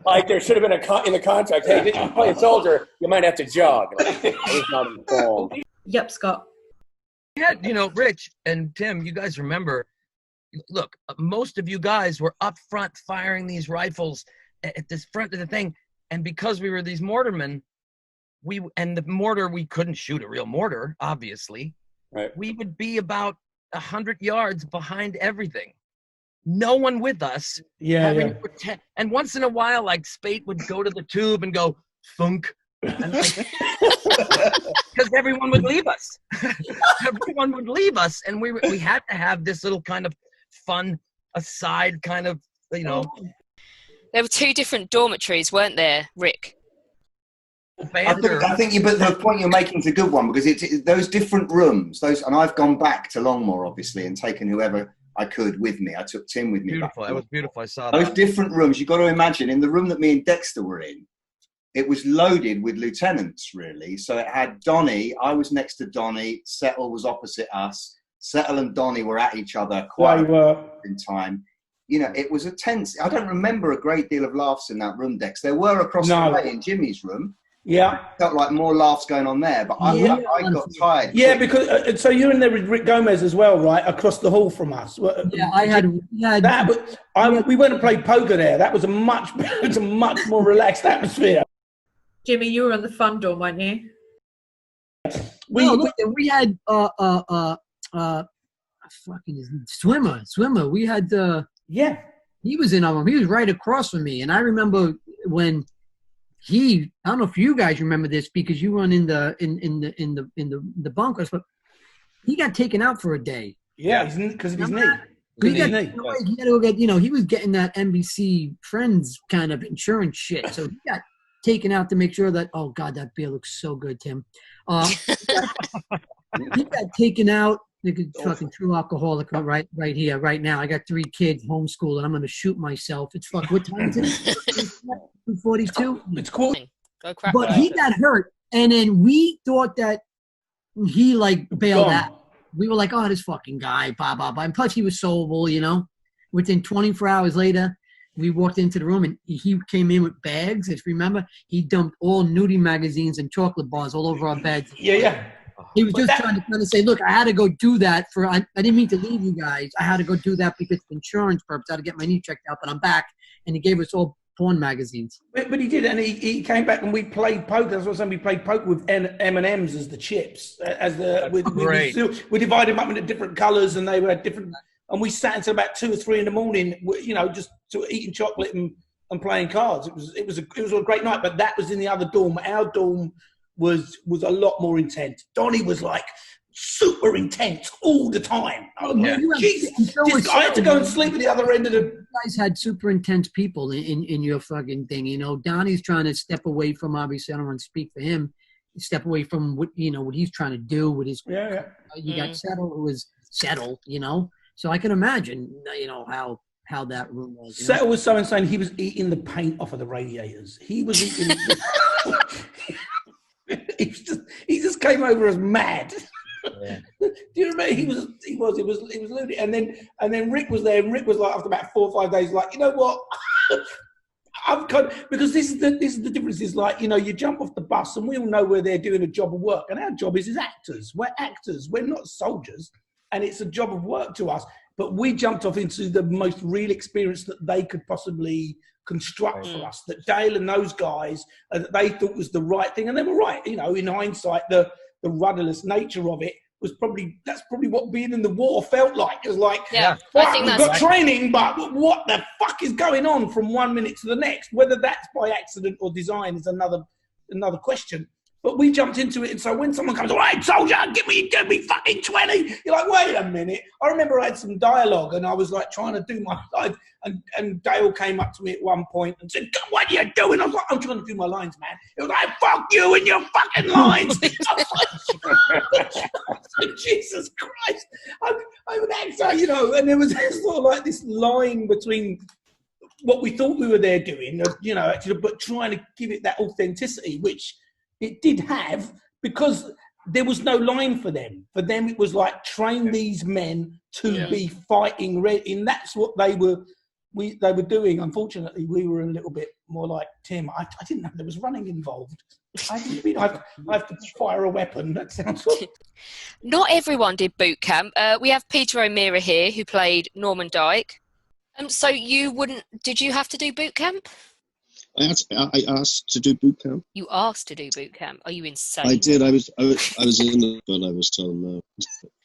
Speaker 9: like there should have been in the contract. Hey, did you play a soldier? You might have to jog. Like, I was not informed.
Speaker 2: Yep, Scott.
Speaker 18: Yeah, Rich and Tim, you guys remember. Look, most of you guys were up front firing these rifles at this front of the thing, and because we were these mortarmen, we couldn't shoot a real mortar, obviously.
Speaker 9: Right.
Speaker 18: We would be about 100 yards behind everything. No one with us.
Speaker 10: Yeah.
Speaker 18: And once in a while, like Speight would go to the tube and go thunk, because everyone would leave us. Everyone would leave us, and we had to have this little kind of fun aside, kind of,
Speaker 5: There were two different dormitories, weren't there, Rick?
Speaker 11: I think but the point you're making is a good one, because it's those different rooms, and I've gone back to Longmoor, obviously, and taken whoever I could with me. I took Tim with me.
Speaker 18: Beautiful. That was beautiful. I saw
Speaker 11: those
Speaker 18: that.
Speaker 11: different rooms. You've got to imagine, in the room that me and Dexter were in, it was loaded with lieutenants, really. So it had Donnie. I was next to Donnie. Settle was opposite us. Settle and Donnie were at each other quite in time. It was a tense. I don't remember a great deal of laughs in that room, Dex. There were across the way in Jimmy's room.
Speaker 10: Yeah.
Speaker 11: Felt like more laughs going on there, but I got tired.
Speaker 10: Yeah, because so you're in there with Rick Gomez as well, right? Across the hall from us.
Speaker 14: Yeah, I had
Speaker 10: that. But we went and played poker there. That was a much more relaxed atmosphere.
Speaker 2: Jimmy, you were on the fun dorm, weren't you?
Speaker 14: We had fucking swimmer. We had he was in our room. He was right across from me, and I remember when I don't know if you guys remember this because you weren't in the bunkers, but he got taken out for a day.
Speaker 10: Yeah, because of his knee.
Speaker 14: He had to go get, he was getting that NBC Friends kind of insurance shit. So he got taken out to make sure that, oh God, that beer looks so good, Tim. He got taken out. Fucking true alcoholic right here, right now. I got 3 kids, homeschooled, and I'm going to shoot myself. It's what time is it? 2:42?
Speaker 10: It's cool.
Speaker 14: But he got hurt, and then we thought that he, bailed out. We were like, oh, this fucking guy, blah, blah, blah. And plus, he was sober, Within 24 hours later, we walked into the room, and he came in with bags. If you remember, he dumped all nudie magazines and chocolate bars all over our beds.
Speaker 10: Yeah.
Speaker 14: He was just trying to say, look, I had to go do that I didn't mean to leave you guys. I had to go do that because of insurance purpose. I had to get my knee checked out, but I'm back. And he gave us all porn magazines.
Speaker 10: But he did, and he came back and we played poker. That's what I'm saying. We played poker with M&Ms as the chips. We divided them up into different colours, and they were different. And we sat until about 2 or 3 in the morning, just eating chocolate and playing cards. It was a great night. But that was in the other dorm. Our dorm was a lot more intense. Donnie was super intense all the time. I had to go and sleep at the other end of the.
Speaker 14: You guys had super intense people in your fucking thing. Donnie's trying to step away from, obviously, I don't want to speak for him, step away from what he's trying to do with his.
Speaker 10: Yeah.
Speaker 14: You got Settle, who was Settle, So I can imagine, how that room was.
Speaker 10: Settle was so insane. He was eating the paint off of the radiators. He was eating. He just came over as mad.
Speaker 14: Yeah.
Speaker 10: Do you remember? He was loaded. And then Rick was there, and Rick was like, after about 4 or 5 days, like, you know what? Because this is the difference. Is you jump off the bus, and we all know where they're doing a job of work, and our job is as actors. We're actors. We're not soldiers, and it's a job of work to us. But we jumped off into the most real experience that they could possibly construct for us, that Dale and those guys, they thought was the right thing, and they were right. In hindsight, the rudderless nature of it was that's probably what being in the war felt like. It was like, we've got training, but what the fuck is going on from 1 minute to the next? Whether that's by accident or design is another question. But we jumped into it, and so when someone comes, all right, soldier, give me fucking 20, you're like, wait a minute. I remember I had some dialogue, and I was trying to do my lines, and Dale came up to me at one point and said, what are you doing? I was like, I'm trying to do my lines, man. It was like, fuck you and your fucking lines. Jesus Christ. I'm an actor, and there was sort of this line between what we thought we were there doing, but trying to give it that authenticity, which it did have, because there was no line for them. For them, it was train these men to be fighting ready, and that's what they were they were doing, unfortunately, we were a little bit more like Tim. I didn't know there was running involved. I didn't mean I have to fire a weapon. That sounds...
Speaker 5: Not everyone did boot camp. We have Peter O'Meara here, who played Norman Dyke. So did you have to do boot camp?
Speaker 12: I asked to do boot camp.
Speaker 5: You asked to do boot camp. Are you insane?
Speaker 12: I did. I was in it, but I was told no.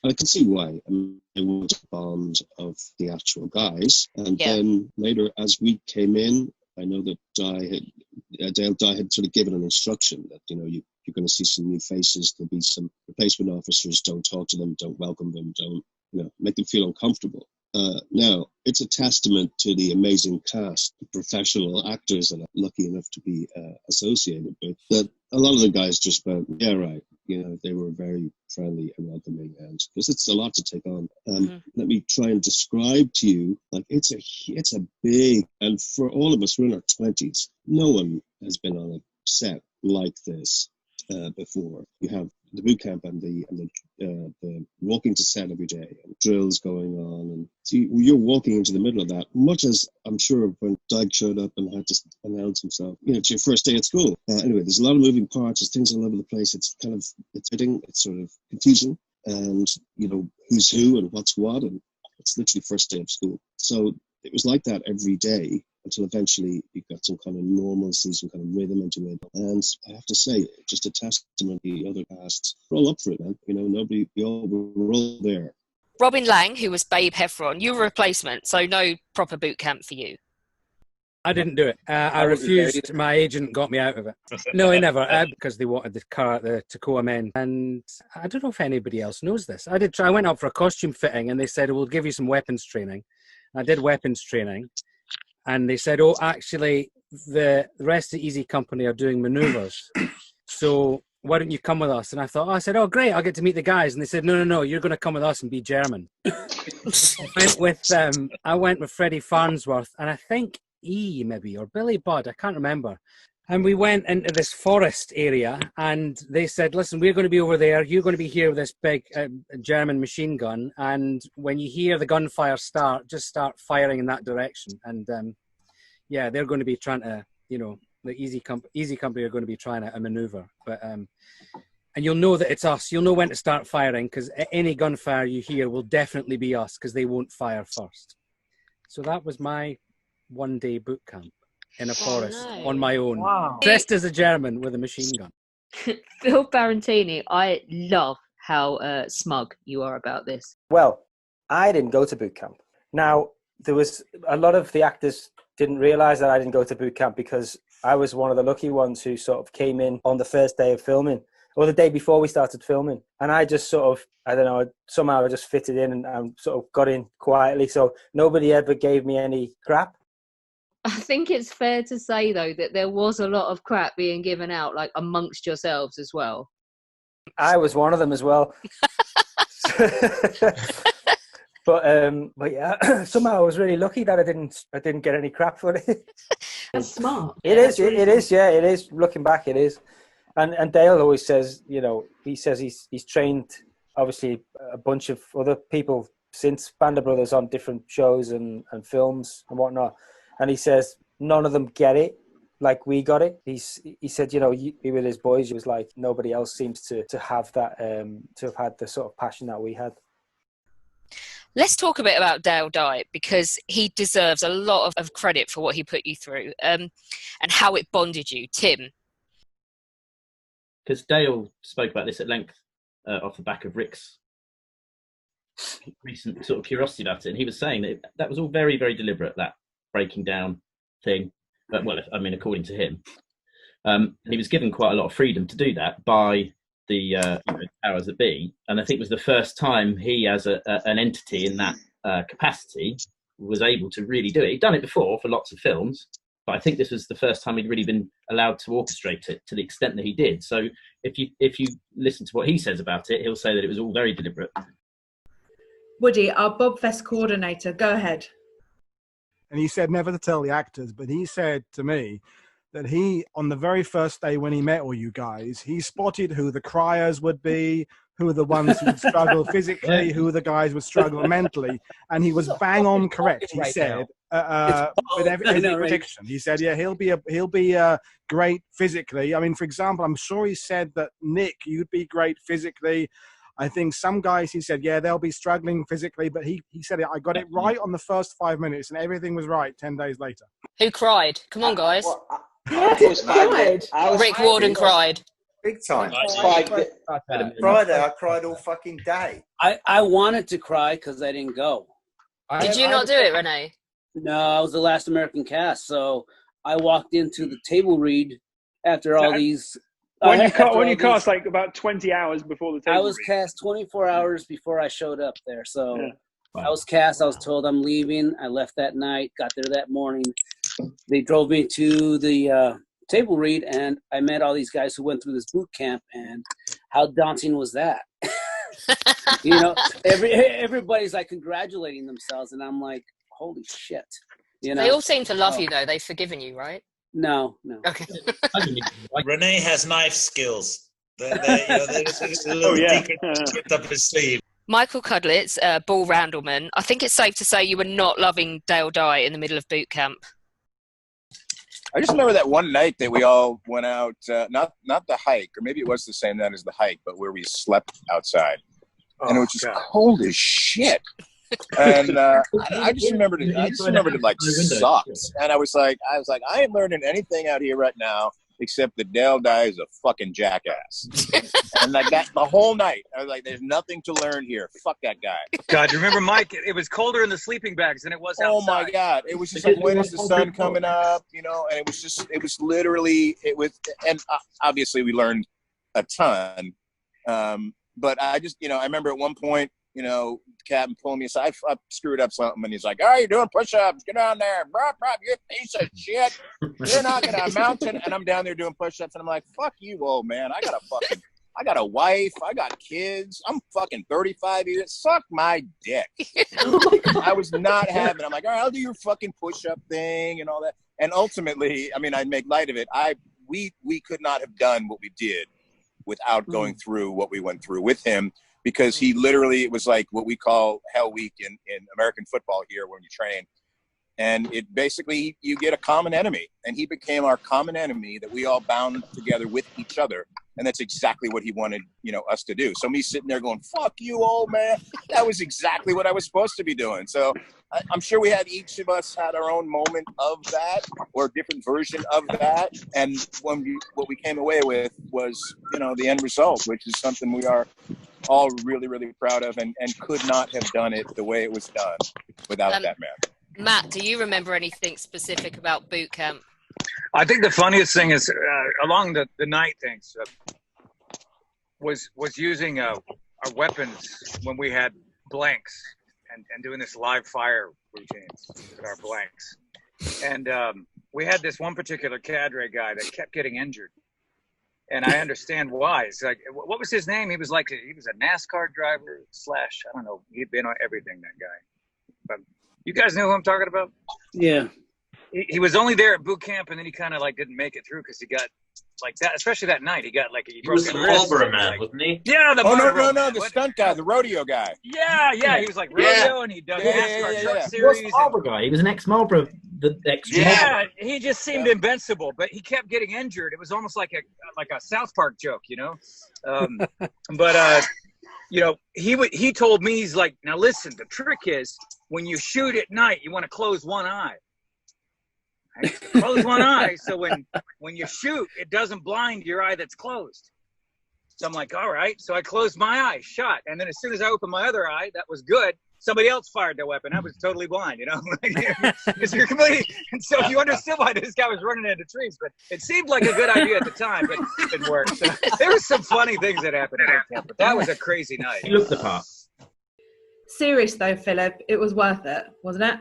Speaker 12: I can see why. I mean, I wanted a bond of the actual guys, and then later, as we came in, I know that Dale Dye had sort of given an instruction that you're going to see some new faces. There'll be some replacement officers. Don't talk to them. Don't welcome them. Don't make them feel uncomfortable. Now, it's a testament to the amazing cast, professional actors that I'm lucky enough to be associated with, that a lot of the guys just went, yeah, right. They were very friendly and welcoming, and because it's a lot to take on. Let me try and describe to you, it's a big, and for all of us, we're in our 20s. No one has been on a set like this before. You have the boot camp and the walking to set every day, and drills going on, and so you're walking into the middle of that. Much as I'm sure when Dyke showed up and had to announce himself, it's your first day at school. Anyway, there's a lot of moving parts. There's things all over the place. It's fitting. It's sort of confusing, and who's who and what's what, and it's literally first day of school. So it was like that every day, until eventually you got some kind of normalcy, some kind of rhythm into it. And I have to say, just a testament to the other casts. We're all up for it, man. We're all there.
Speaker 5: Robin Laing, who was Babe Heffron, you were a replacement, so no proper boot camp for you.
Speaker 17: I didn't do it. I refused. My agent got me out of it. No, he never, because they wanted the Tacoma men. And I don't know if anybody else knows this. I went up for a costume fitting, and they said, we'll give you some weapons training. I did weapons training. And they said, oh, actually, the rest of the Easy Company are doing manoeuvres. So why don't you come with us? And I said, oh, great, I'll get to meet the guys. And they said, no, you're going to come with us and be German. I went with Freddie Farnsworth, and I think maybe, or Billy Budd, I can't remember. And we went into this forest area, and they said, listen, we're going to be over there. You're going to be here with this big German machine gun. And when you hear the gunfire start, just start firing in that direction. And they're going to be trying to, the Easy Company are going to be trying to maneuver. But and you'll know that it's us. You'll know when to start firing, because any gunfire you hear will definitely be us, because they won't fire first. So that was my one-day boot camp in a forest on my own, dressed as a German with a machine gun.
Speaker 21: Phil Barantini, I love how smug you are about this.
Speaker 24: Well, I didn't go to boot camp. Now, there was a lot of the actors didn't realise that I didn't go to boot camp, because I was one of the lucky ones who sort of came in on the first day of filming, or the day before we started filming. And I just sort of, I don't know, somehow I just fitted in and sort of got in quietly. So nobody ever gave me any crap.
Speaker 21: I think it's fair to say, though, that there was a lot of crap being given out, amongst yourselves as well.
Speaker 24: I was one of them as well. But yeah, somehow I was really lucky that I didn't get any crap for it.
Speaker 13: That's smart.
Speaker 24: It is. Looking back, it is. And Dale always says, he says he's trained obviously a bunch of other people since Band of Brothers on different shows and films and whatnot. And he says none of them get it like we got it. He said, be with his boys. He was like, nobody else seems to have that, to have had the sort of passion that we had.
Speaker 5: Let's talk a bit about Dale Dye, because he deserves a lot of credit for what he put you through and how it bonded you. Tim?
Speaker 16: Because Dale spoke about this at length off the back of Rick's recent sort of curiosity about it. And he was saying that was all very, very deliberate, that breaking down thing. But, well, according to him. He was given quite a lot of freedom to do that by the powers that be, and I think it was the first time he, as an entity in that capacity, was able to really do it. He'd done it before for lots of films, but I think this was the first time he'd really been allowed to orchestrate it to the extent that he did. So if you listen to what he says about it, he'll say that it was all very deliberate.
Speaker 2: Woody, our BoBfest coordinator, go ahead.
Speaker 25: And he said never to tell the actors, but he said to me that he, on the very first day when he met all you guys, he spotted who the criers would be, who are the ones who would struggle physically, who are the guys would struggle mentally, and he was bang on correct. He said with every prediction. He said, yeah, he'll be great physically. I mean, for example, I'm sure he said that Nick, you'd be great physically. I think some guys, he said, yeah, they'll be struggling physically, but he said I got it right on the first 5 minutes, and everything was right 10 days later.
Speaker 5: Who cried? Come on, guys. Rick Warden cried.
Speaker 11: Big time. Friday, I cried all fucking day.
Speaker 3: I wanted to cry because I didn't go.
Speaker 5: Did you not do it, Rene?
Speaker 3: No, I was the last American cast, so I walked into the table read after all these.
Speaker 9: When you cast like about 20 hours before the table
Speaker 3: I was
Speaker 9: read.
Speaker 3: cast 24 hours before I showed up there, so I was cast. I was told I'm leaving. I left that night, got there that morning. They drove me to the table read, and I met all these guys who went through this boot camp, and how daunting was that? You know, everybody's like congratulating themselves, and I'm like, holy shit. You know,
Speaker 5: they all seem to love you though. They've forgiven you, right?
Speaker 3: No.
Speaker 5: Okay.
Speaker 4: Rene has knife skills. They're just a little secret up his sleeve.
Speaker 5: Michael Cudlitz, ball roundleman. I think it's safe to say you were not loving Dale Dye in the middle of boot camp.
Speaker 7: I just remember that one night that we all went out, not the hike, or maybe it was the same night as the hike, but where we slept outside. And it was just cold as shit. And I just remembered it like sucked. And I was like, I ain't learning anything out here right now except that Dale Dye is a fucking jackass. And like that the whole night, I was like, there's nothing to learn here. Fuck that guy.
Speaker 15: God, you remember, Mike? It was colder in the sleeping bags than it was outside.
Speaker 7: Oh my God! It was just like, when is the sun coming up? You know, and it was literally, and obviously we learned a ton. But I just, I remember at one point, the captain pulling me aside. I screwed up something, and he's like, "Oh, you're doing push-ups. Get down there, bro, you piece of shit. You're not gonna amount to." And I'm down there doing push-ups, and I'm like, "Fuck you, old man. I got a wife. I got kids. I'm fucking 35 years. Suck my dick." I was not having. I'm like, "All right, I'll do your fucking push-up thing and all that." And ultimately, I mean, I'd make light of it. We could not have done what we did without going through what we went through with him. Because he literally, it was like what we call Hell Week in American football here when you train. And it basically, you get a common enemy. And he became our common enemy that we all bound together with each other. And that's exactly what he wanted, us to do. So me sitting there going, "Fuck you, old man." That was exactly what I was supposed to be doing. So I'm sure each of us had our own moment of that or a different version of that. And what we came away with was, the end result, which is something we are all really, really proud of and could not have done it the way it was done without that man.
Speaker 5: Matt, do you remember anything specific about boot camp?
Speaker 15: I think the funniest thing is along the night things was using our weapons when we had blanks and doing this live fire routines with our blanks. And we had this one particular cadre guy that kept getting injured. And I understand why. It's like, what was his name? He was a NASCAR driver / I don't know. He'd been on everything, that guy. But you guys know who I'm talking about?
Speaker 3: Yeah.
Speaker 15: He was only there at boot camp, and then he kind of didn't make it through because he got like that. Especially that night, he broke
Speaker 4: He was the Marlboro man, wasn't he?
Speaker 15: Yeah, the
Speaker 7: no, the stunt guy, the rodeo guy.
Speaker 15: Yeah, he was like rodeo, and he done NASCAR truck
Speaker 16: He was
Speaker 15: series.
Speaker 16: the Marlboro guy. He was an ex-Marlboro.
Speaker 15: Yeah, he just seemed invincible, but he kept getting injured. It was almost like a South Park joke, But he told me, he's like, "Now listen, the trick is when you shoot at night, you want to close one eye. Right? Close one eye, so when you shoot, it doesn't blind your eye that's closed." So I'm like, all right. So I closed my eye, shot, and then as soon as I opened my other eye, that was good. Somebody else fired their weapon. I was totally blind, Because you're completely. And so you understood why this guy was running into trees, but it seemed like a good idea at the time, but it didn't work. So there were some funny things that happened at camp, but that was a crazy night.
Speaker 16: He looked the part.
Speaker 2: Serious though, Philip, it was worth it, wasn't it?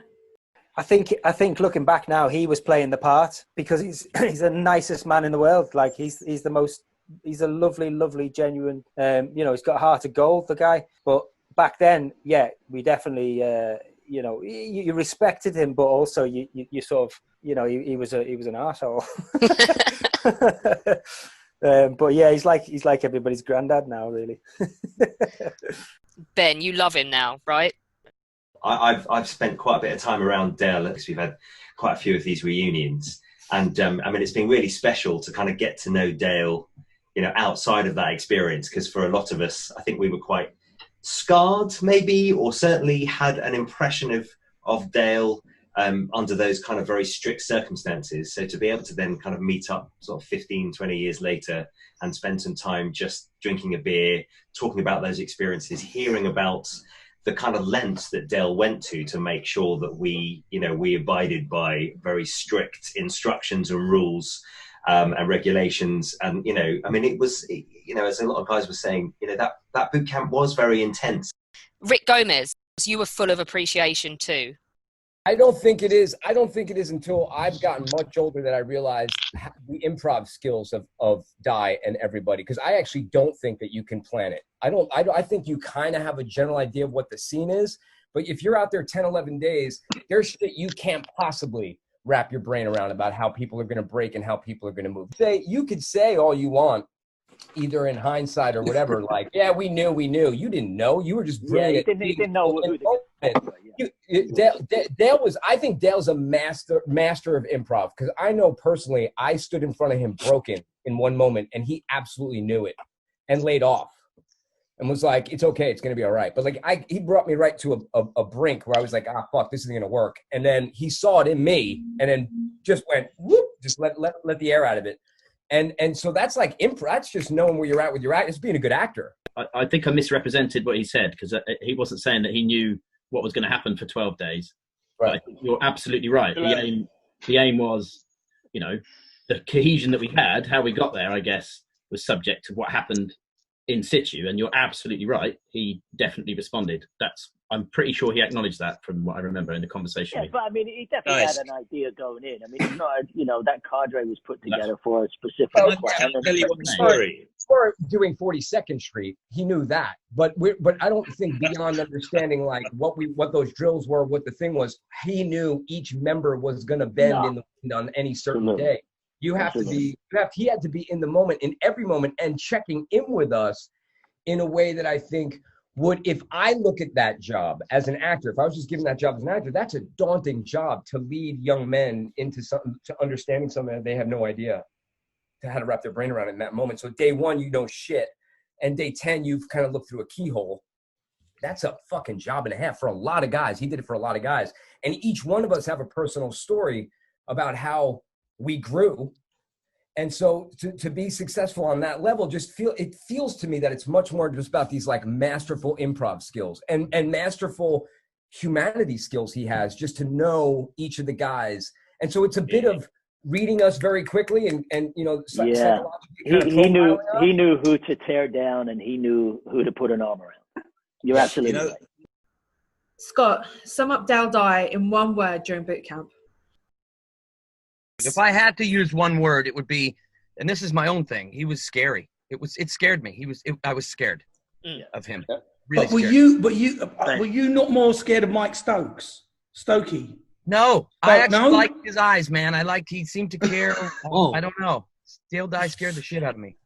Speaker 24: I think looking back now, he was playing the part because he's the nicest man in the world. Like he's a lovely, genuine. He's got a heart of gold, the guy. But back then, yeah, we definitely, you respected him, but also you sort of, he was an arsehole. But yeah, he's like everybody's granddad now, really.
Speaker 5: Ben, you love him now, right?
Speaker 1: I've spent quite a bit of time around Dale because we've had quite a few of these reunions, and I mean, it's been really special to kind of get to know Dale, outside of that experience, because for a lot of us, I think we were quite scarred, maybe, or certainly had an impression of Dale under those kind of very strict circumstances. So to be able to then kind of meet up sort of 15, 20 years later and spend some time just drinking a beer, talking about those experiences, hearing about the kind of lengths that Dale went to make sure that we abided by very strict instructions and rules and regulations. And, I mean, it was, as a lot of guys were saying, that boot camp was very intense.
Speaker 5: Rick Gomez, you were full of appreciation too.
Speaker 8: I don't think it is until I've gotten much older that I realized the improv skills of Di and everybody, because I actually don't think that you can plan it. I think you kind of have a general idea of what the scene is, but if you're out there 10, 11 days, there's shit you can't possibly wrap your brain around about how people are going to break and how people are going to move. You could say all you want, either in hindsight or whatever, like, yeah, we knew. You didn't know. You were just brilliant.
Speaker 19: Yeah, he didn't know who
Speaker 8: Dale was, I think Dale's a master of improv, because I know personally I stood in front of him broken in one moment and he absolutely knew it and laid off and was like, it's okay, it's going to be all right. But like he brought me right to a brink where I was like, fuck, this isn't going to work. And then he saw it in me and then just went, whoop, just let the air out of it. And so that's like improv. That's just knowing where you're at with your act. It's being a good actor.
Speaker 16: I think I misrepresented what he said, because he wasn't saying that he knew what was going to happen for 12 days. Right. But I think you're absolutely right. The aim was, the cohesion that we had, how we got there, I guess, was subject to what happened in situ. And you're absolutely right. He definitely responded. I'm pretty sure he acknowledged that from what I remember in the conversation.
Speaker 19: Yeah, but I mean, he definitely had an idea going in. I mean, it's not, that cadre was put together for a specific
Speaker 8: story. For doing 42nd Street, he knew that. But I don't think beyond understanding like what those drills were, what the thing was, he knew each member was going to bend in the wind on any certain day. He had to be in the moment, in every moment, and checking in with us in a way that I think if I look at that job as an actor, if I was just given that job as an actor, that's a daunting job to lead young men into something, to understanding something that they have no idea to how to wrap their brain around in that moment. So day one, you know shit. And day 10, you've kind of looked through a keyhole. That's a fucking job and a half for a lot of guys. He did it for a lot of guys. And each one of us have a personal story about how we grew. And so to be successful on that level, it feels to me that it's much more just about these like masterful improv skills and masterful humanity skills he has, just to know each of the guys. And so it's a bit of reading us very quickly and psychologically.
Speaker 19: He knew who to tear down and he knew who to put an arm around. You're absolutely right.
Speaker 2: Scott, sum up Dale Dye in one word during boot camp.
Speaker 18: If I had to use one word, it would be, and this is my own thing, he was scary. It scared me. I was scared of him.
Speaker 10: Really were you not more scared of Mike Stokey?
Speaker 18: No, I actually liked his eyes, man. He seemed to care. I don't know. Dale Dye scared the shit out of me.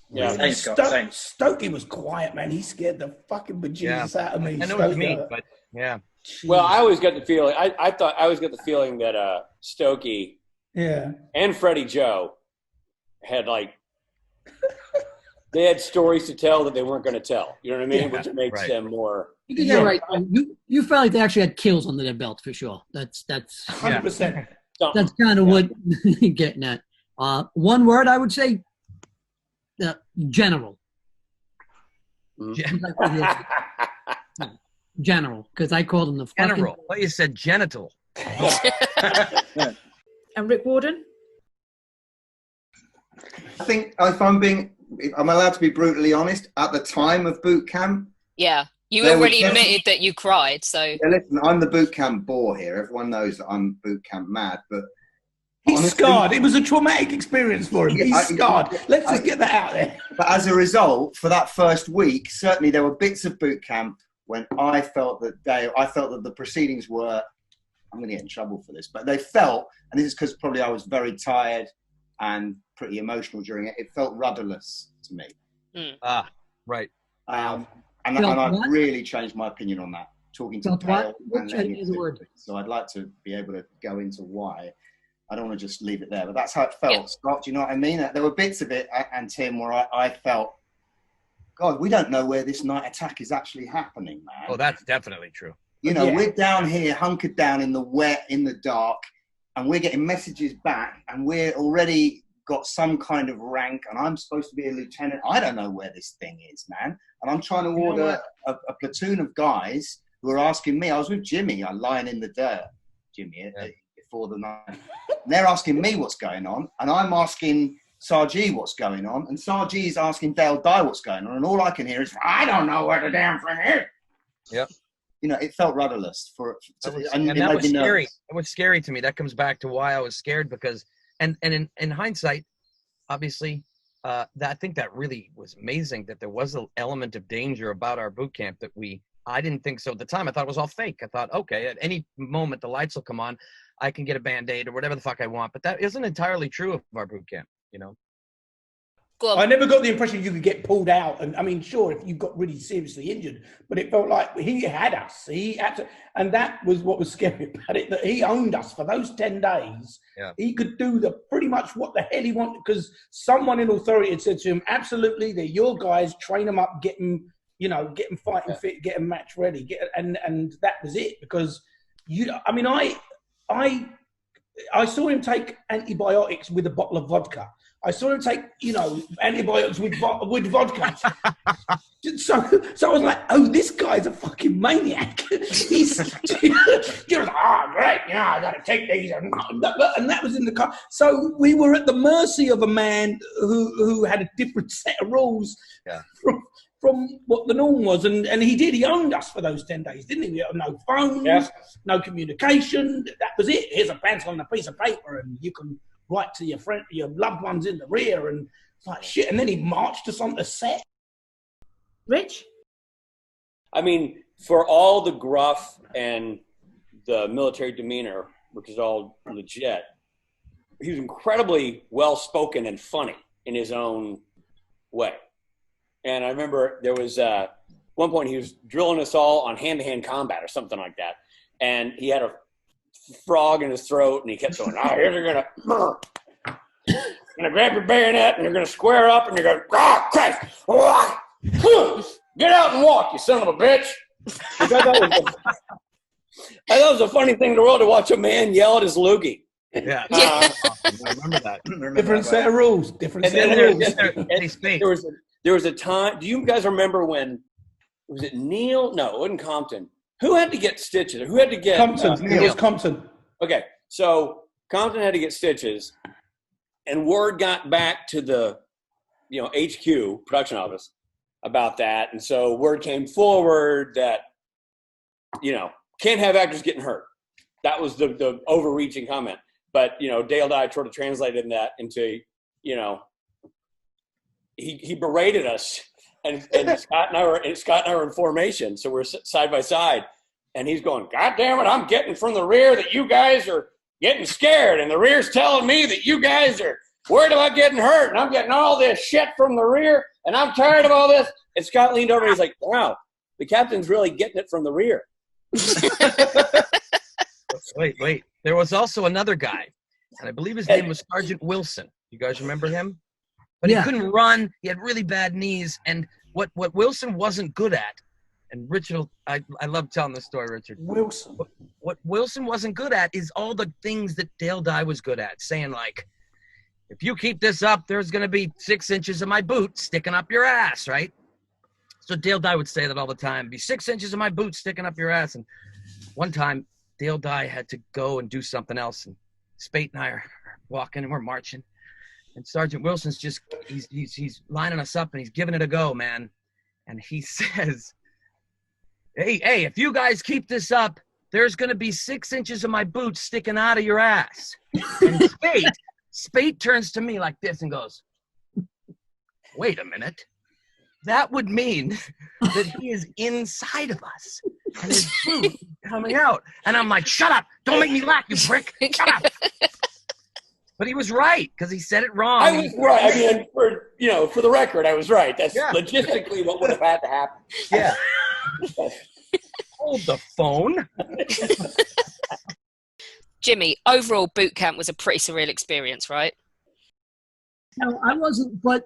Speaker 10: Yeah, Stokey was quiet, man. He scared the fucking bejesus out of me.
Speaker 18: I know what you mean, but yeah.
Speaker 23: Well, I always got the feeling. I always got the feeling that Stokey, and Freddie Joe had they had stories to tell that they weren't going to tell. You know what I mean? Which makes them more.
Speaker 14: Yeah, right. You felt like they actually had kills under their belt for sure. That's
Speaker 10: 100%.
Speaker 14: That's kind of what you're getting at. One word I would say, general. General, because I called him the
Speaker 18: general. Well, you said genital.
Speaker 2: And Rick Warden?
Speaker 11: I think I'm allowed to be brutally honest, at the time of boot camp.
Speaker 5: Yeah, you already admitted that you cried, so.
Speaker 11: Yeah, listen, I'm the boot camp bore here. Everyone knows that I'm boot camp mad, but.
Speaker 10: He's scarred. It was a traumatic experience for him. He's scarred. Let's just get that out there.
Speaker 11: But as a result, for that first week, certainly there were bits of boot camp when I felt that the proceedings were, I'm going to get in trouble for this, but they felt, and this is because probably I was very tired, and pretty emotional during it. It felt rudderless to me.
Speaker 18: Ah, right.
Speaker 11: And I've really changed my opinion on that, talking to Calil and so I'd like to be able to go into why. I don't want to just leave it there, but that's how it felt. Yeah. Scott, do you know what I mean? There were bits of it, and Tim, where I felt, God, we don't know where this night attack is actually happening, man.
Speaker 18: Oh, that's definitely true.
Speaker 11: You know, we're down here, hunkered down in the wet, in the dark, and we're getting messages back, and we're already got some kind of rank, and I'm supposed to be a lieutenant. I don't know where this thing is, man. And I'm trying to order a platoon of guys who are asking me. I was with Jimmy, I'm lying in the dirt, Jimmy, before the night. And they're asking me what's going on, and I'm asking Sargee what's going on, and Sargee's asking Dale Dye what's going on, and all I can hear is, I don't know where the damn thing is.
Speaker 18: Yep.
Speaker 11: You know, it felt rudderless
Speaker 18: and that was scary. It was scary to me. That comes back to why I was scared, because, and in hindsight, obviously, I think that really was amazing that there was an element of danger about our boot camp that I didn't think so at the time. I thought it was all fake. I thought, okay, at any moment the lights will come on, I can get a Band-Aid or whatever the fuck I want. But that isn't entirely true of our boot camp, you know?
Speaker 10: I never got the impression you could get pulled out. And I mean, sure, if you got really seriously injured, but it felt like he had us. And that was what was scary about it, that he owned us for those 10 days.
Speaker 18: Yeah.
Speaker 10: He could do pretty much what the hell he wanted, because someone in authority had said to him, absolutely, they're your guys, train them up, get them fighting fit, get them match ready. And that was it, because I saw him take antibiotics with a bottle of vodka. I saw him take, antibiotics with vodka. So I was like, oh, this guy's a fucking maniac. He's like, oh, great, I got to take these. And that was in the car. So we were at the mercy of a man who had a different set of rules from what the norm was. And he owned us for those 10 days, didn't he? We had no phones, no communication. That was it. Here's a pencil and a piece of paper, and you can write to your loved ones in the rear, and it's like shit. And then he marched us on the set.
Speaker 2: Rich?
Speaker 23: I mean, for all the gruff and the military demeanor, which is all legit, he was incredibly well-spoken and funny in his own way. And I remember there was one point he was drilling us all on hand-to-hand combat or something like that. And he had a frog in his throat, and he kept going, here's you're gonna grab your bayonet, and you're gonna square up, and you're gonna, Christ, get out and walk, you son of a bitch. I thought that was a funny thing in the world, to watch a man yell at his loogie.
Speaker 18: Yeah. I remember that.
Speaker 10: Different set of rules.
Speaker 23: There was a time, do you guys remember when, was it Neil? No, it wasn't Compton. Who had to get stitches? Who had to get
Speaker 10: Compton? It was Compton.
Speaker 23: Okay, so Compton had to get stitches, and word got back to the, HQ production office about that, and so word came forward that, can't have actors getting hurt. That was the overreaching comment, but Dale Dye sort of translated that into, he berated us. And Scott and I were in formation, so we're side by side, and he's going, God damn it, I'm getting from the rear that you guys are getting scared, and the rear's telling me that you guys are worried about getting hurt, and I'm getting all this shit from the rear, and I'm tired of all this. And Scott leaned over and he's like, wow, the captain's really getting it from the rear.
Speaker 18: Wait. There was also another guy, and I believe his name was Sergeant Wilson. You guys remember him? But he couldn't run. He had really bad knees. And what Wilson wasn't good at, and Richard, I love telling this story, Richard.
Speaker 10: Wilson.
Speaker 18: What Wilson wasn't good at is all the things that Dale Dye was good at, saying like, if you keep this up, there's going to be 6 inches of my boot sticking up your ass, right? So Dale Dye would say that all the time, be 6 inches of my boot sticking up your ass. And one time, Dale Dye had to go and do something else. And Speight and I are walking and we're marching. And Sergeant Wilson's just, he's lining us up and he's giving it a go, man. And he says, hey, if you guys keep this up, there's going to be 6 inches of my boot sticking out of your ass. And Speight turns to me like this and goes, wait a minute. That would mean that he is inside of us and his boot is coming out. And I'm like, shut up. Don't make me laugh, you prick. Shut up. But he was right because he said it wrong.
Speaker 23: I was right. I mean, for the record, I was right. That's logistically what would have had to happen.
Speaker 18: Yeah. Hold the phone.
Speaker 5: Jimmy, overall boot camp was a pretty surreal experience, right?
Speaker 14: No, I wasn't. But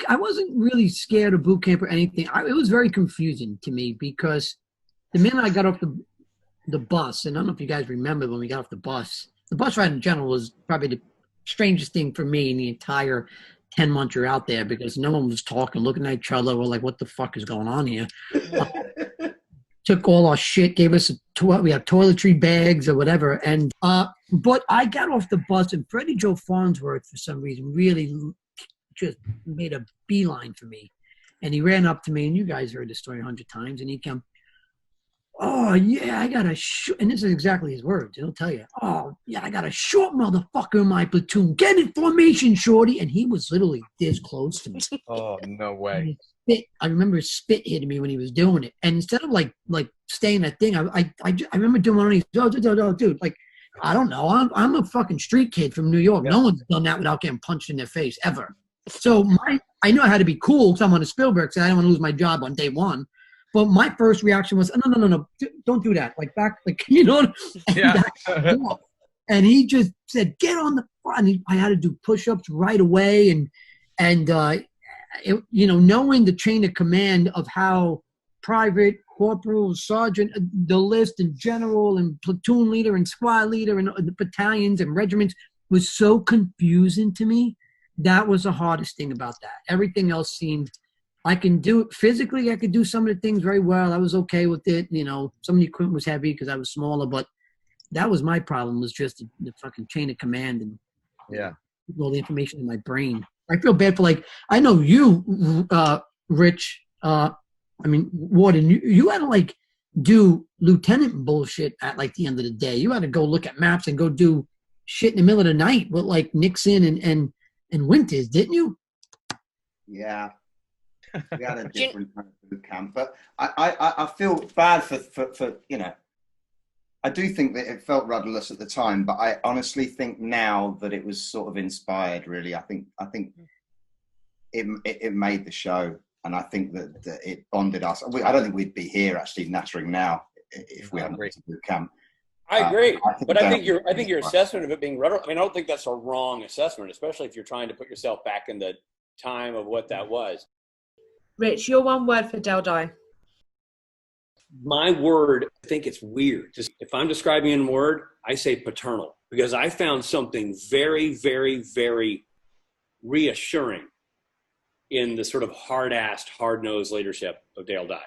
Speaker 14: I wasn't really scared of boot camp or anything. It was very confusing to me because the minute I got off the bus, and I don't know if you guys remember when we got off the bus ride in general was probably the strangest thing for me in the entire 10 months you're out there because no one was talking, looking at each other. We're like, what the fuck is going on here? Took all our shit, gave us we have toiletry bags or whatever. And but I got off the bus and Freddie Joe Farnsworth, for some reason, really just made a beeline for me. And he ran up to me, and you guys heard the story 100 times, and he came, oh, yeah, I got a short, and this is exactly his words, he'll tell you, oh, yeah, I got a short motherfucker in my platoon. Get in formation, shorty. And he was literally this close to me.
Speaker 18: Oh, no way.
Speaker 14: I remember his spit hitting me when he was doing it. And instead of like staying that thing, I remember doing one of these, dude, like, I don't know. I'm a fucking street kid from New York. Yeah. No one's done that without getting punched in their face ever. So I know how to be cool because I'm on a Spielberg, so I don't want to lose my job on day one. But my first reaction was, no, don't do that. Like back, like, you know. Yeah. And he just said, get on the front. And I had to do push-ups right away. And knowing the chain of command of how private, corporal, sergeant, the list and general and platoon leader and squad leader and the battalions and regiments was so confusing to me. That was the hardest thing about that. Everything else seemed, I can do it physically. I could do some of the things very well. I was okay with it. You know, some of the equipment was heavy because I was smaller, but that was my problem, was just the fucking chain of command and all the information in my brain. I feel bad for, like, I know you, Rich, Warden, you had to, like, do lieutenant bullshit at, like, the end of the day. You had to go look at maps and go do shit in the middle of the night with, like, Nixon and Winters, didn't you?
Speaker 11: Yeah. We had a different kind of boot camp. But I feel bad for I do think that it felt rudderless at the time, but I honestly think now that it was sort of inspired, really. I think it made the show, and I think that it bonded us. I don't think we'd be here actually nattering now if we hadn't been to boot camp.
Speaker 23: I agree, but I think your assessment of it being rudderless, I don't think that's a wrong assessment, especially if you're trying to put yourself back in the time of what that was.
Speaker 2: Rich, your one word for Del Di.
Speaker 23: My word, I think it's weird. Just if I'm describing in a word, I say paternal, because I found something very, very, very reassuring in the sort of hard-assed, hard-nosed leadership of Dale Dye.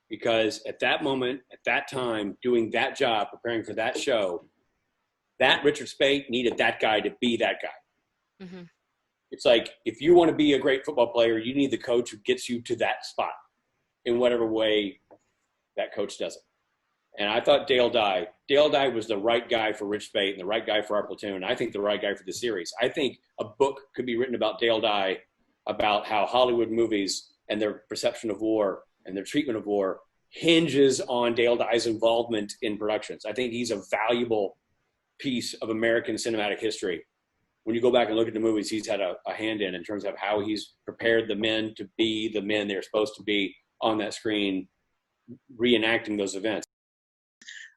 Speaker 23: Because at that moment, at that time, doing that job, preparing for that show, that Richard Speight needed that guy to be that guy. Mm-hmm. It's like, if you want to be a great football player, you need the coach who gets you to that spot in whatever way that coach does it. And I thought Dale Dye was the right guy for Rich Speight and the right guy for our platoon. I think the right guy for the series. I think a book could be written about Dale Dye, about how Hollywood movies and their perception of war and their treatment of war hinges on Dale Dye's involvement in productions. I think he's a valuable piece of American cinematic history. When you go back and look at the movies, he's had a hand in terms of how he's prepared the men to be the men they're supposed to be on that screen, reenacting those events.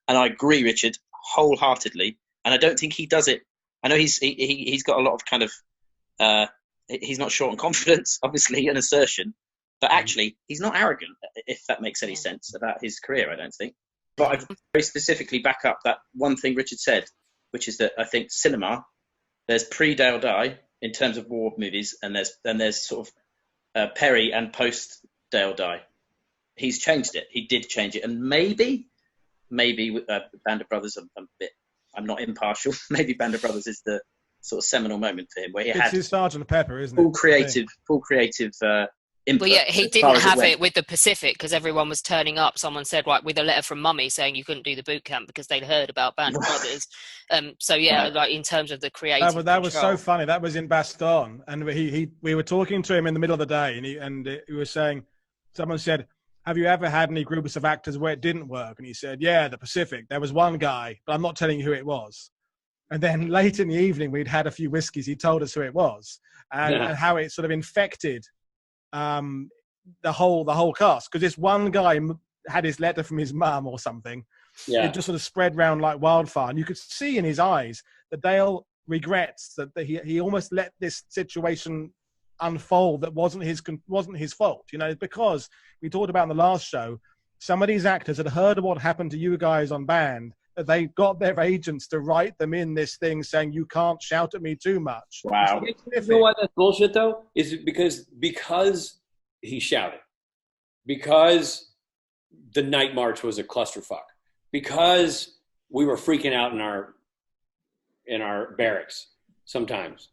Speaker 6: And I agree, Richard, wholeheartedly. And I don't think he does it. I know he's got a lot of kind of, he's not short on confidence, obviously, and assertion, but actually he's not arrogant, if that makes any sense about his career, I don't think. But I very specifically back up that one thing Richard said, which is that I think cinema, there's pre-Dale Dye in terms of war movies, and there's sort of Perry and post-Dale Dye. He's changed it. He did change it, and maybe with Band of Brothers, I'm not impartial. Maybe Band of Brothers is the sort of seminal moment for him, where he had
Speaker 25: his Sergeant Pepper, isn't
Speaker 6: full creative input.
Speaker 5: Well, yeah, he didn't have it with the Pacific because everyone was turning up. Someone said, right, with a letter from Mummy saying you couldn't do the boot camp because they'd heard about Band of Brothers. So yeah, right. Like in terms of the creative,
Speaker 25: that was so funny. That was in Bastogne, and we were talking to him in the middle of the day, and he was saying, someone said, have you ever had any groups of actors where it didn't work? And he said, yeah, the Pacific. There was one guy, but I'm not telling you who it was. And then late in the evening, we'd had a few whiskeys. He told us who it was and how it sort of infected the whole cast. Because this one guy had his letter from his mum or something.
Speaker 23: Yeah.
Speaker 25: It just sort of spread around like wildfire. And you could see in his eyes that Dale regrets that he almost let this situation unfold that wasn't his fault. You know, because we talked about in the last show, some of these actors had heard of what happened to you guys on band. They got their agents to write them in this thing saying, you can't shout at me too much.
Speaker 23: Wow. You know why that's bullshit, though? Is it because he shouted. Because the night march was a clusterfuck. Because we were freaking out in our barracks sometimes.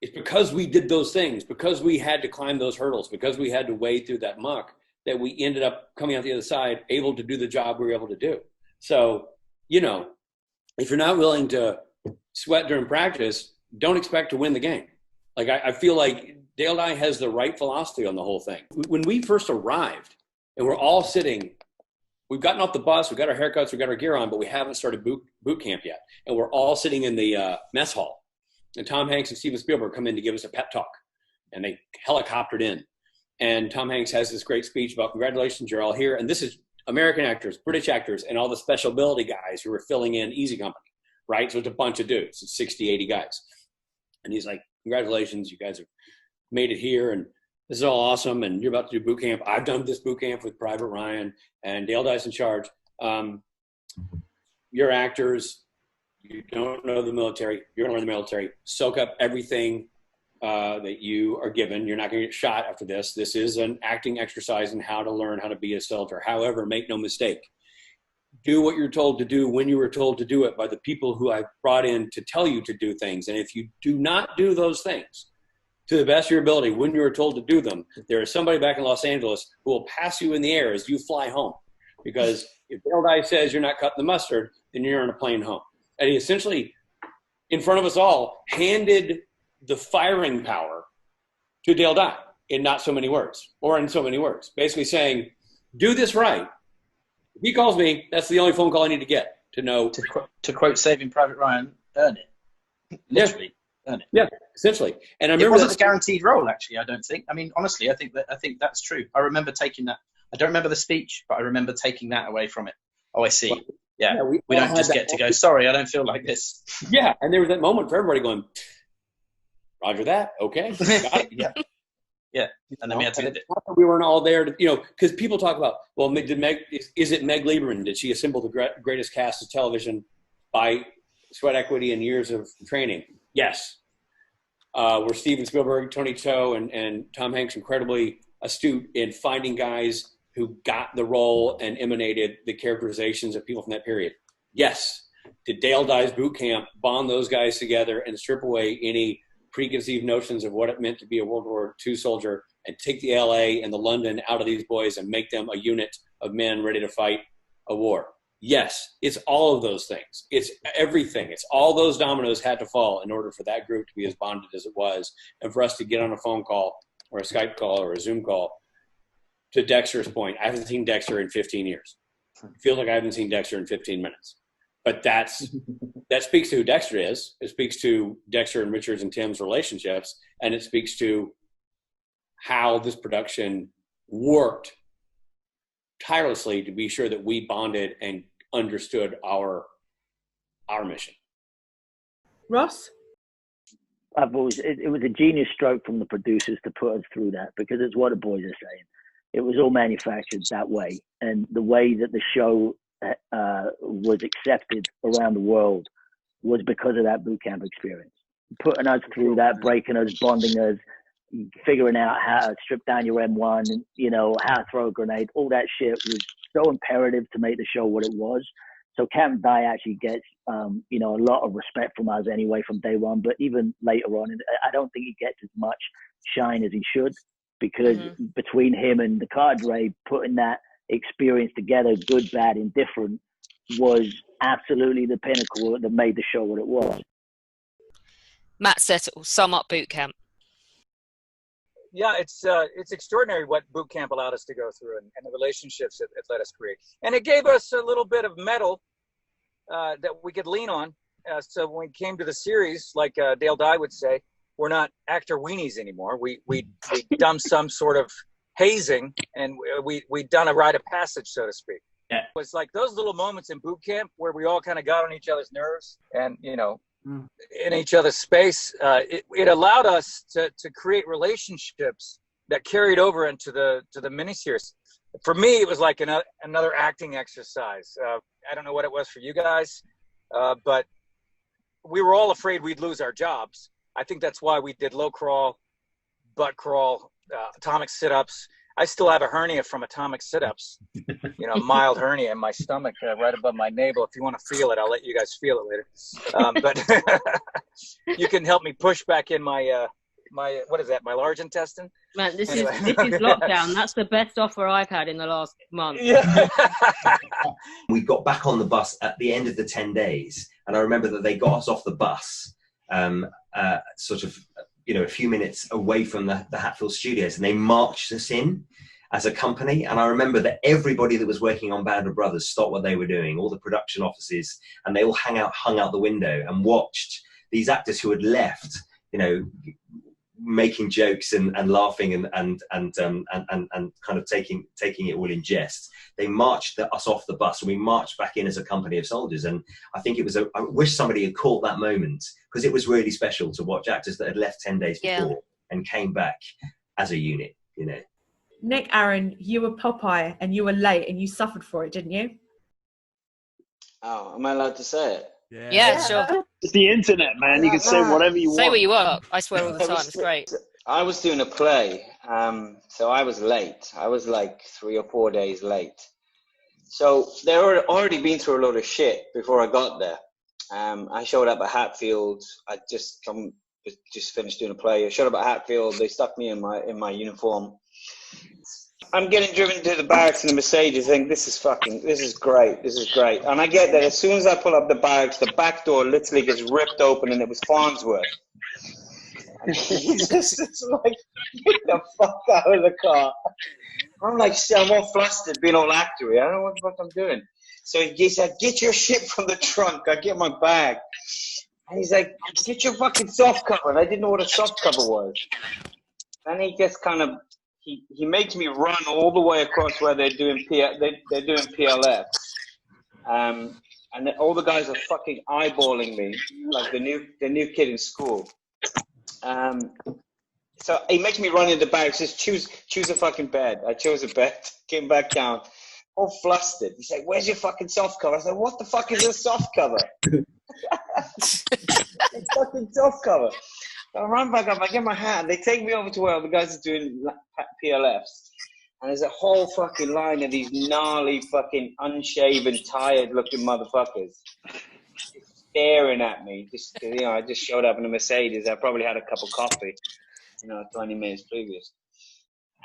Speaker 23: It's because we did those things, because we had to climb those hurdles, because we had to wade through that muck, that we ended up coming out the other side able to do the job we were able to do. So, you know, if you're not willing to sweat during practice, don't expect to win the game. Like, I feel like Dale Dye has the right philosophy on the whole thing. When we first arrived and we're all sitting, we've gotten off the bus, we've got our haircuts, we've got our gear on, but we haven't started boot camp yet. And we're all sitting in the mess hall. And Tom Hanks and Steven Spielberg come in to give us a pep talk. And they helicoptered in. And Tom Hanks has this great speech about, congratulations, you're all here. And this is American actors, British actors, and all the special ability guys who were filling in Easy Company, right? So it's a bunch of dudes. It's 60, 80 guys. And he's like, congratulations, you guys have made it here. And this is all awesome. And you're about to do boot camp. I've done this boot camp with Private Ryan. And Dale Dye's in charge. You're actors. You don't know the military. You're going to learn the military. Soak up everything that you are given. You're not going to get shot after this. This is an acting exercise in how to learn how to be a soldier. However, make no mistake. Do what you're told to do when you were told to do it by the people who I brought in to tell you to do things. And if you do not do those things to the best of your ability when you were told to do them, there is somebody back in Los Angeles who will pass you in the air as you fly home. Because if Dale Dye says you're not cutting the mustard, then you're on a plane home. And he essentially, in front of us all, handed the firing power to Dale Dye in not so many words, or in so many words, basically saying, do this right. If he calls me, that's the only phone call I need to get to know.
Speaker 6: To quote Saving Private Ryan, earn it. Literally, earn it.
Speaker 23: Yeah, essentially. And I remember
Speaker 6: it wasn't a guaranteed role, actually, I don't think. I mean, honestly, I think that's true. I remember taking that. I don't remember the speech, but I remember taking that away from it. Oh, I see. Yeah, we don't just get to go, sorry, I don't feel like this.
Speaker 23: Yeah, and there was that moment for everybody going, roger that, okay. Got it.
Speaker 6: Yeah. And then we had to get it.
Speaker 23: We weren't all there to, because people talk about, well, is it Meg Lieberman? Did she assemble the greatest cast of television by sweat equity and years of training? Yes. Were Steven Spielberg, Tony Toh, and Tom Hanks incredibly astute in finding guys who got the role and emanated the characterizations of people from that period? Yes. Did Dale Dye's boot camp bond those guys together and strip away any preconceived notions of what it meant to be a World War II soldier and take the LA and the London out of these boys and make them a unit of men ready to fight a war? Yes. It's all of those things. It's everything. It's all those dominoes had to fall in order for that group to be as bonded as it was, and for us to get on a phone call or a Skype call or a Zoom call. To Dexter's point, I haven't seen Dexter in 15 years. It feels like I haven't seen Dexter in 15 minutes. But that speaks to who Dexter is. It speaks to Dexter and Richards and Tim's relationships, and it speaks to how this production worked tirelessly to be sure that we bonded and understood our mission.
Speaker 2: Ross?
Speaker 19: It was a genius stroke from the producers to put us through that, because it's what the boys are saying. It was all manufactured that way. And the way that the show was accepted around the world was because of that boot camp experience. Putting us through that, breaking us, bonding us, figuring out how to strip down your M1, and, how to throw a grenade, all that shit was so imperative to make the show what it was. So Captain Dye actually gets, a lot of respect from us anyway from day one. But even later on, I don't think he gets as much shine as he should, because between him and the cadre, putting that experience together, good, bad, indifferent, was absolutely the pinnacle that made the show what it was.
Speaker 5: Matt Settle, sum up boot camp.
Speaker 15: Yeah, it's extraordinary what boot camp allowed us to go through, and the relationships it let us create. And it gave us a little bit of metal that we could lean on So when we came to the series, like Dale Dye would say, we're not actor weenies anymore. We done some sort of hazing, and we done a rite of passage, so to speak.
Speaker 16: Yeah.
Speaker 15: It was like those little moments in boot camp where we all kind of got on each other's nerves and, in each other's space. It allowed us to create relationships that carried over into the miniseries. For me, it was like another acting exercise. I don't know what it was for you guys, but we were all afraid we'd lose our jobs. I think that's why we did low crawl, butt crawl, atomic sit-ups. I still have a hernia from atomic sit-ups, mild hernia in my stomach right above my navel. If you want to feel it, I'll let you guys feel it later. But you can help me push back in my what is that, my large intestine?
Speaker 12: Man, this is lockdown. That's the best offer I've had in the last month.
Speaker 15: Yeah.
Speaker 1: We got back on the bus at the end of the 10 days, and I remember that they got us off the bus sort of a few minutes away from the Hatfield studios, and they marched us in as a company. And I remember that everybody that was working on Band of Brothers stopped what they were doing, all the production offices, and they all hung out the window and watched these actors who had left, making jokes and laughing and kind of taking it all in jest. They marched us off the bus, and we marched back in as a company of soldiers. And I think it was I wish somebody had caught that moment, because it was really special to watch actors that had left 10 days before and came back as a unit.
Speaker 2: Nick, Aaron, you were Popeye and you were late and you suffered for it, didn't you?
Speaker 17: Oh, am I allowed to say it?
Speaker 5: Yeah, sure.
Speaker 9: It's the internet, man. You can say whatever you want.
Speaker 5: Say what you want. I swear all the time. It's great.
Speaker 17: I was doing a play, so I was late. I was like 3 or 4 days late. So they were already been through a load of shit before I got there. I showed up at Hatfield. I just finished doing a play. I showed up at Hatfield. They stuck me in my uniform. I'm getting driven to the barracks in the Mercedes, think this is great. And I get there, as soon as I pull up the barracks, the back door literally gets ripped open, and it was Farnsworth. And he's just like, get the fuck out of the car. I'm like, I'm all flustered, being all actory. I don't know what the fuck I'm doing. So he said, get your shit from the trunk. I get my bag. And he's like, get your fucking soft cover. And I didn't know what a soft cover was. And he just kind of, he makes me run all the way across where they're doing PLF. And all the guys are fucking eyeballing me, like the new kid in school. So he makes me run into the barracks, says, choose a fucking bed. I chose a bed, came back down, all flustered. He's like, where's your fucking soft cover? I said, what the fuck is a soft cover? It's fucking soft cover. So I run back up, I get my hat, they take me over to where the guys are doing PLFs. And there's a whole fucking line of these gnarly, fucking unshaven, tired-looking motherfuckers staring at me. I just showed up in a Mercedes. I probably had a cup of coffee, 20 minutes previous.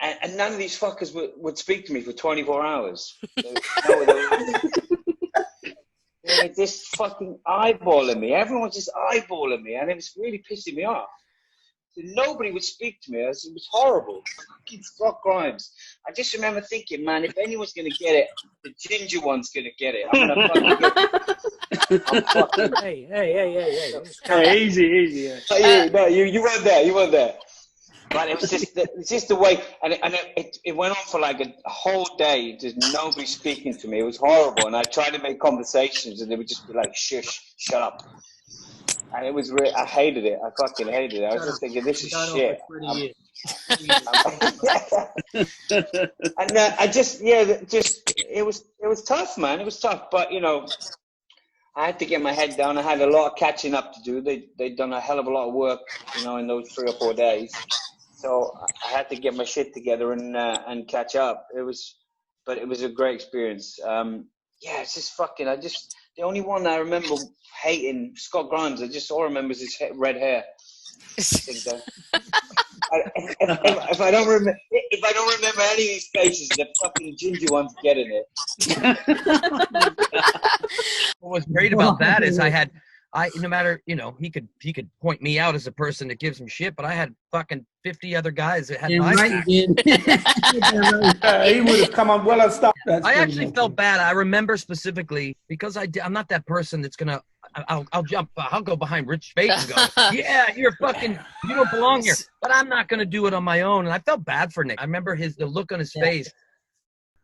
Speaker 17: And none of these fuckers would speak to me for 24 hours. They were just fucking eyeballing me. Everyone was just eyeballing me, and it was really pissing me off. So nobody would speak to me. It was horrible. Fucking Scott Grimes. I just remember thinking, man, if anyone's going to get it, the ginger one's going to get it. I'm going to fucking get it.
Speaker 24: Hey.
Speaker 9: Easy.
Speaker 17: No, you weren't there. But it was just the way, and it went on for like a whole day. Just nobody speaking to me. It was horrible, and I tried to make conversations, and they would just be like, "Shush, shut up." And it was I hated it. I fucking hated it. I was just thinking, this is shit. And it was tough, man. It was tough, but I had to get my head down. I had a lot of catching up to do. They'd done a hell of a lot of work, in those 3 or 4 days. So I had to get my shit together and catch up. But it was a great experience. It's just fucking. The only one I remember hating, Scott Grimes. I just all remember his red hair. If I don't remember any of these faces, the fucking ginger one's getting it.
Speaker 18: What was great about that is no matter, he could point me out as a person that gives him shit, but I had fucking 50 other guys that had my back.
Speaker 10: He would have come on well and stopped.
Speaker 18: I actually felt bad. I remember specifically because I'm not that person that's gonna I'll jump. I'll go behind Rich Speight and go, yeah, you don't belong here. But I'm not going to do it on my own. And I felt bad for Nick. I remember the look on his face.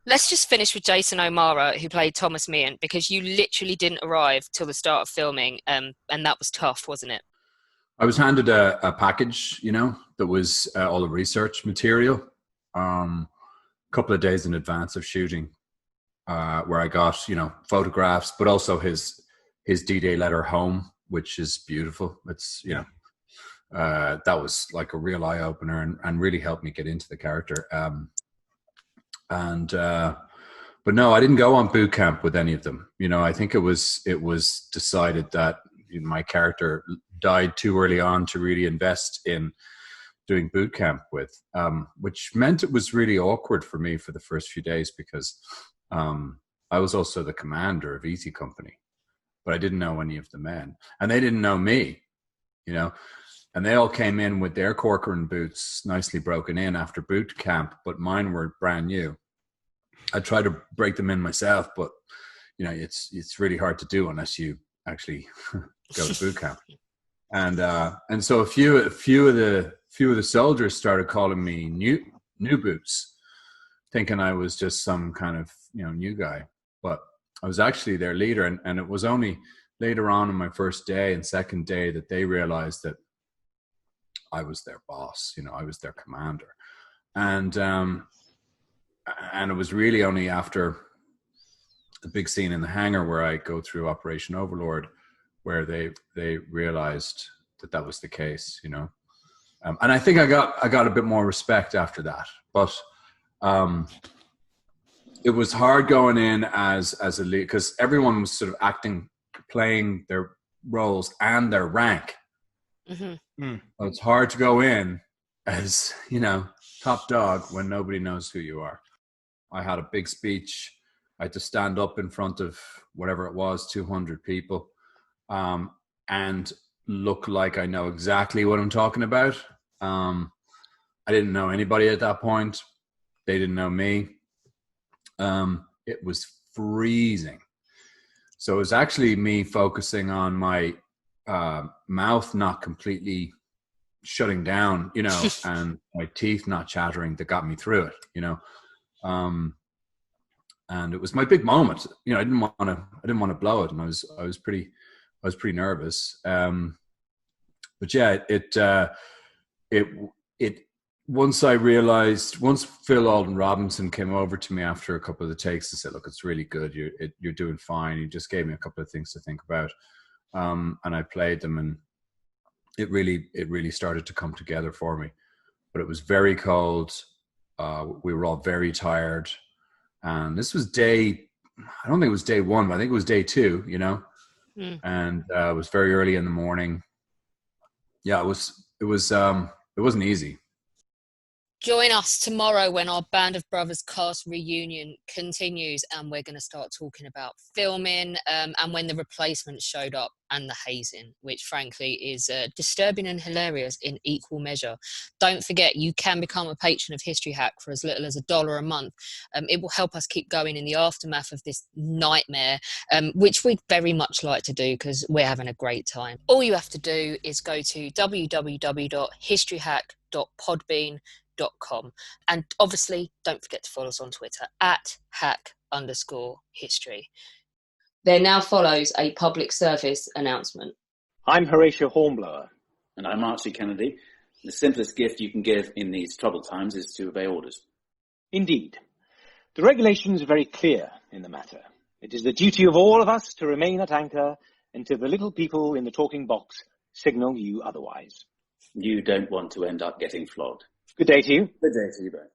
Speaker 5: Let's just finish with Jason O'Mara, who played Thomas Meehan, because you literally didn't arrive till the start of filming, and that was tough, wasn't it?
Speaker 3: I was handed a package, that was all the research material, a couple of days in advance of shooting, where I got, photographs, but also his D-Day letter home, which is beautiful. It's, that was like a real eye opener and really helped me get into the character. But no, I didn't go on boot camp with any of them. I think it was decided that my character died too early on to really invest in doing boot camp with, which meant it was really awkward for me for the first few days because I was also the commander of Easy Company, but I didn't know any of the men, and they didn't know me, and they all came in with their Corcoran boots nicely broken in after boot camp, but mine were brand new. I tried to break them in myself, but it's really hard to do unless you actually go to boot camp. And so a few of the soldiers started calling me new boots, thinking I was just some kind of new guy, but I was actually their leader. And it was only later on in my first day and second day that they realized that I was their boss. I was their commander, and it was really only after the big scene in the hangar where I go through Operation Overlord, where they realized that was the case, and I think I got a bit more respect after that. But it was hard going in as a lead because everyone was sort of playing their roles and their rank.
Speaker 5: Mm-hmm.
Speaker 3: So it's hard to go in as top dog when nobody knows who you are. I had a big speech. I had to stand up in front of whatever it was, 200 people, and look like I know exactly what I'm talking about. I didn't know anybody at that point. They didn't know me. It was freezing. So it was actually me focusing on my mouth not completely shutting down, and my teeth not chattering that got me through it, and it was my big moment. I didn't want to blow it, and I was pretty nervous. But yeah, it once Phil Alden Robinson came over to me after a couple of the takes and said, "Look, it's really good. You're doing fine." He just gave me a couple of things to think about, and I played them, and it really started to come together for me. But it was very cold. We were all very tired. And this was I don't think it was day one, but I think it was day two, and it was very early in the morning. Yeah, it wasn't easy.
Speaker 5: Join us tomorrow when our Band of Brothers cast reunion continues, and we're going to start talking about filming and when the replacements showed up and the hazing, which frankly is disturbing and hilarious in equal measure. Don't forget, you can become a patron of History Hack for as little as $1 a month. It will help us keep going in the aftermath of this nightmare, which we'd very much like to do because we're having a great time. All you have to do is go to www.historyhack.podbean.com. And obviously don't forget to follow us on Twitter @hack_history. There now follows a public service announcement.
Speaker 13: I'm Horatio Hornblower. And I'm Archie Kennedy. The simplest gift you can give in these troubled times is to obey orders.
Speaker 20: Indeed. The regulations are very clear in the matter. It is the duty of all of us to remain at anchor until the little people in the talking box signal you otherwise.
Speaker 13: You don't want to end up getting flogged.
Speaker 20: Good day to you.
Speaker 13: Good day to you both.